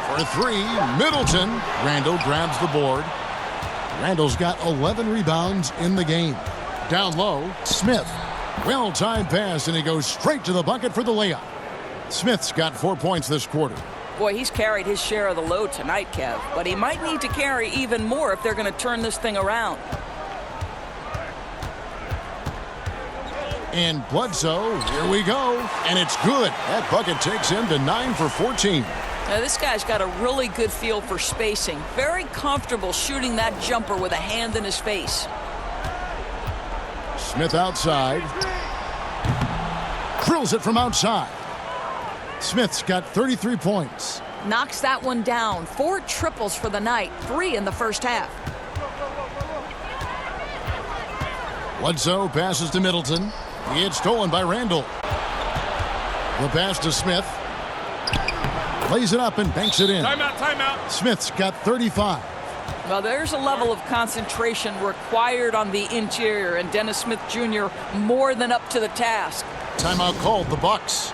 For 3, Middleton. Randall grabs the board. Randall's got 11 rebounds in the game. Down low, Smith. Well-timed pass, and he goes straight to the bucket for the layup. Smith's got 4 points this quarter. Boy, he's carried his share of the load tonight, Kev. But he might need to carry even more if they're going to turn this thing around. And Bledsoe, here we go. And it's good. That bucket takes him to 9 for 14. Now, this guy's got a really good feel for spacing. Very comfortable shooting that jumper with a hand in his face. Smith outside. Drills it from outside. Smith's got 33 points. Knocks that one down. 4 triples for the night. 3 in the first half. Bledsoe passes to Middleton. He gets stolen by Randall. The pass to Smith. Lays it up and banks it in. Timeout, timeout. Smith's got 35. Well, there's a level of concentration required on the interior, and Dennis Smith Jr. more than up to the task. Timeout called, the Bucks.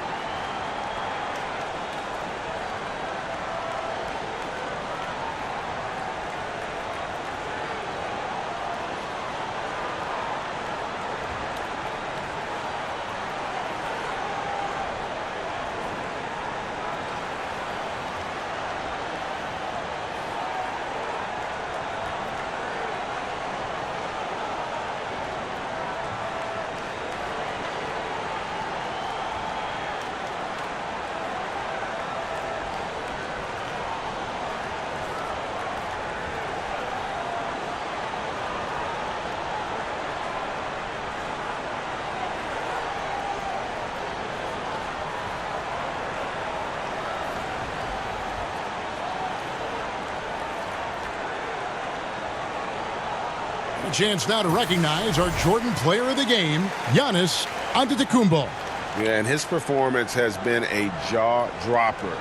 A chance now to recognize our Jordan Player of the Game, Giannis Antetokounmpo. Yeah, and his performance has been a jaw-dropper.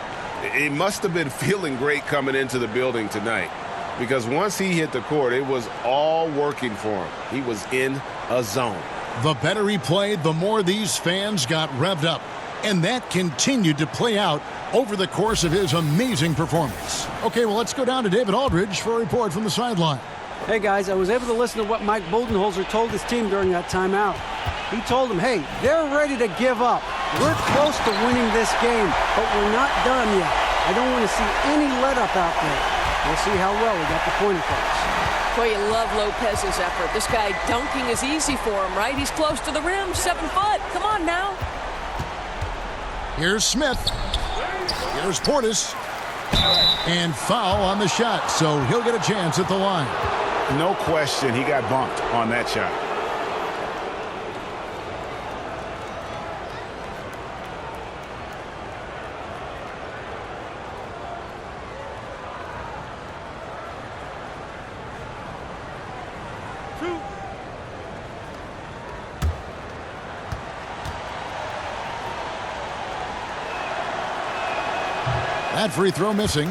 He must have been feeling great coming into the building tonight, because once he hit the court, it was all working for him. He was in a zone. The better he played, the more these fans got revved up. And that continued to play out over the course of his amazing performance. Okay, well, let's go down to David Aldridge for a report from the sideline. Hey, guys, I was able to listen to what Mike Budenholzer told his team during that timeout. He told them, hey, they're ready to give up. We're close to winning this game, but we're not done yet. I don't want to see any let-up out there. We'll see how well we got the point across. Boy, you love Lopez's effort. This guy dunking is easy for him, right? He's close to the rim, 7 foot. Come on now. Here's Smith. Here's Portis. And foul on the shot, so he'll get a chance at the line. No question, he got bumped on that shot. That free throw missing.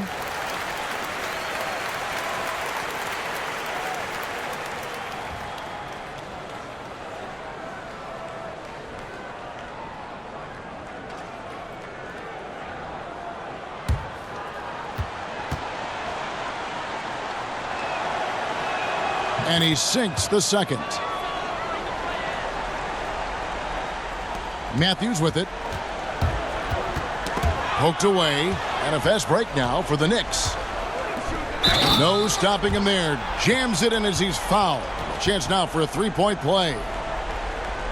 And he sinks the second. Matthews with it. Poked away. And a fast break now for the Knicks. No stopping him there. Jams it in as he's fouled. Chance now for a three-point play.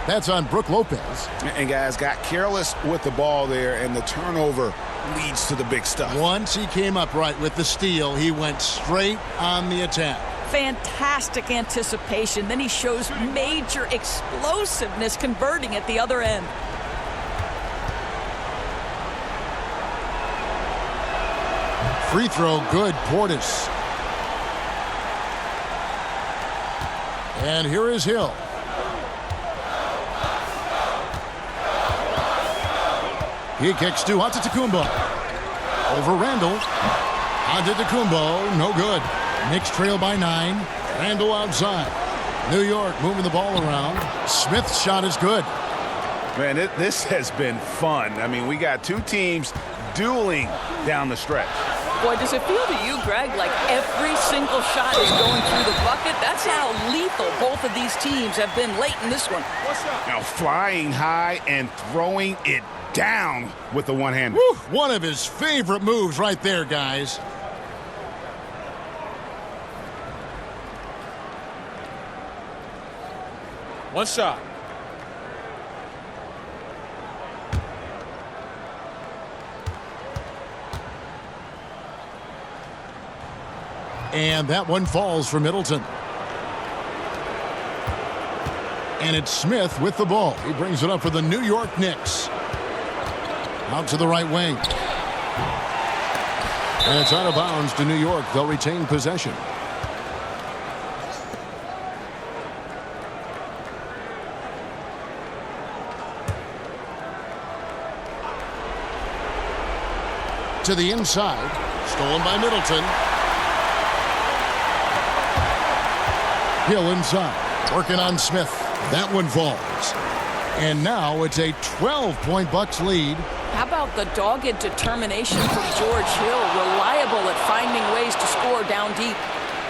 That's on Brook Lopez. And guys got careless with the ball there, and the turnover leads to the big stuff. Once he came up right with the steal, he went straight on the attack. Fantastic anticipation. Then he shows major explosiveness converting at the other end. Free throw good, Portis. And here is Hill. He kicks to Antetokounmpo. Over Randall. Antetokounmpo, no good. Knicks trail by 9. Randall outside. New York moving the ball around. Smith's shot is good. Man, this has been fun. I mean, we got two teams dueling down the stretch. Boy, does it feel to you, Greg, like every single shot is going through the bucket? That's how lethal both of these teams have been late in this one. Now flying high and throwing it down with the one-hander. One of his favorite moves right there, guys. One shot. And that one falls for Middleton. And it's Smith with the ball. He brings it up for the New York Knicks. Out to the right wing. And it's out of bounds to New York. They'll retain possession. To the inside. Stolen by Middleton. Hill inside, working on Smith. That one falls. And now it's a 12-point Bucks lead. How about the dogged determination from George Hill, reliable at finding ways to score down deep.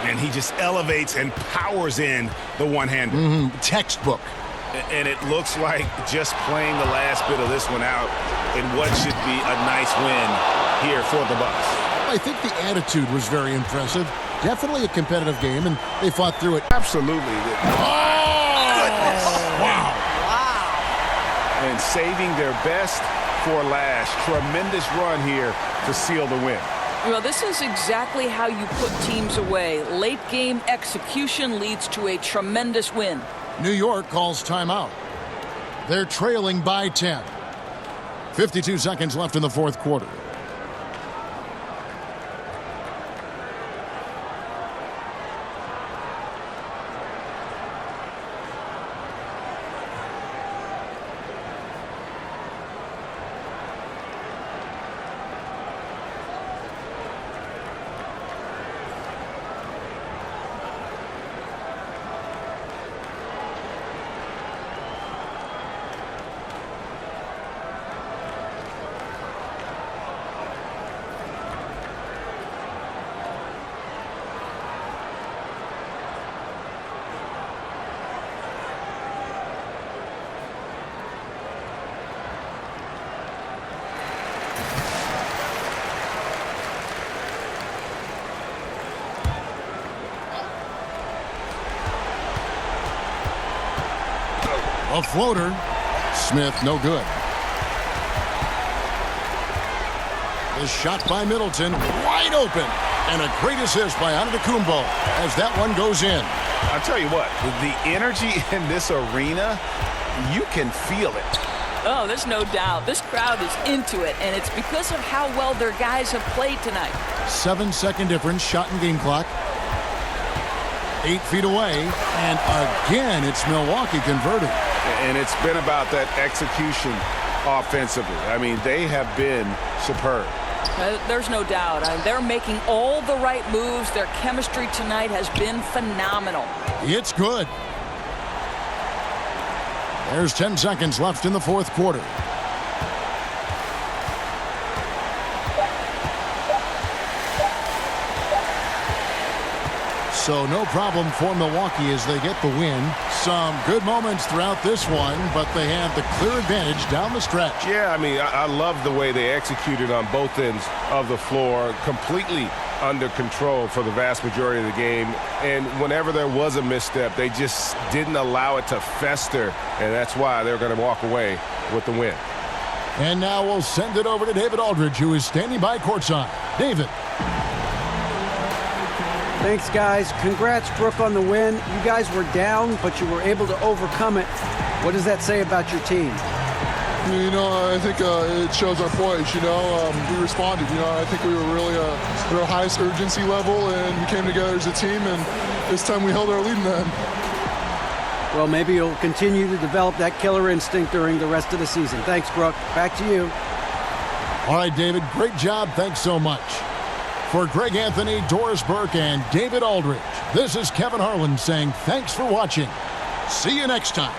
And he just elevates and powers in the one-hander. Textbook. And it looks like just playing the last bit of this one out in what should be a nice win here for the Bucks. I think the attitude was very impressive. Definitely a competitive game, and they fought through it. Absolutely. Goodness. Wow. And saving their best for last. Tremendous run here to seal the win. Well, this is exactly how you put teams away. Late game execution leads to a tremendous win. New York calls timeout. They're trailing by 10. 52 seconds left in the fourth quarter. A floater. Smith, no good. The shot by Middleton, wide open. And a great assist by Antetokounmpo as that one goes in. I'll tell you what, the energy in this arena, you can feel it. Oh, there's no doubt. This crowd is into it, and it's because of how well their guys have played tonight. 7-second difference, shot and game clock. 8 feet away, and again, it's Milwaukee converting. And it's been about that execution offensively. I mean, they have been superb. There's no doubt. They're making all the right moves. Their chemistry tonight has been phenomenal. It's good. There's 10 seconds left in the fourth quarter. So no problem for Milwaukee as they get the win. Some good moments throughout this one, but they have the clear advantage down the stretch. Yeah, I mean, I love the way they executed on both ends of the floor, completely under control for the vast majority of the game. And whenever there was a misstep, they just didn't allow it to fester, and that's why they're going to walk away with the win. And now we'll send it over to David Aldridge, who is standing by courtside. David. Thanks, guys. Congrats, Brooke, on the win. You guys were down, but you were able to overcome it. What does that say about your team? You know, I think it shows our poise. You know, we responded. You know, I think we were really at our highest urgency level, and we came together as a team, and this time we held our lead in the end. Well, maybe you'll continue to develop that killer instinct during the rest of the season. Thanks, Brooke. Back to you. All right, David, great job. Thanks so much. For Greg Anthony, Doris Burke, and David Aldridge, this is Kevin Harlan saying thanks for watching. See you next time.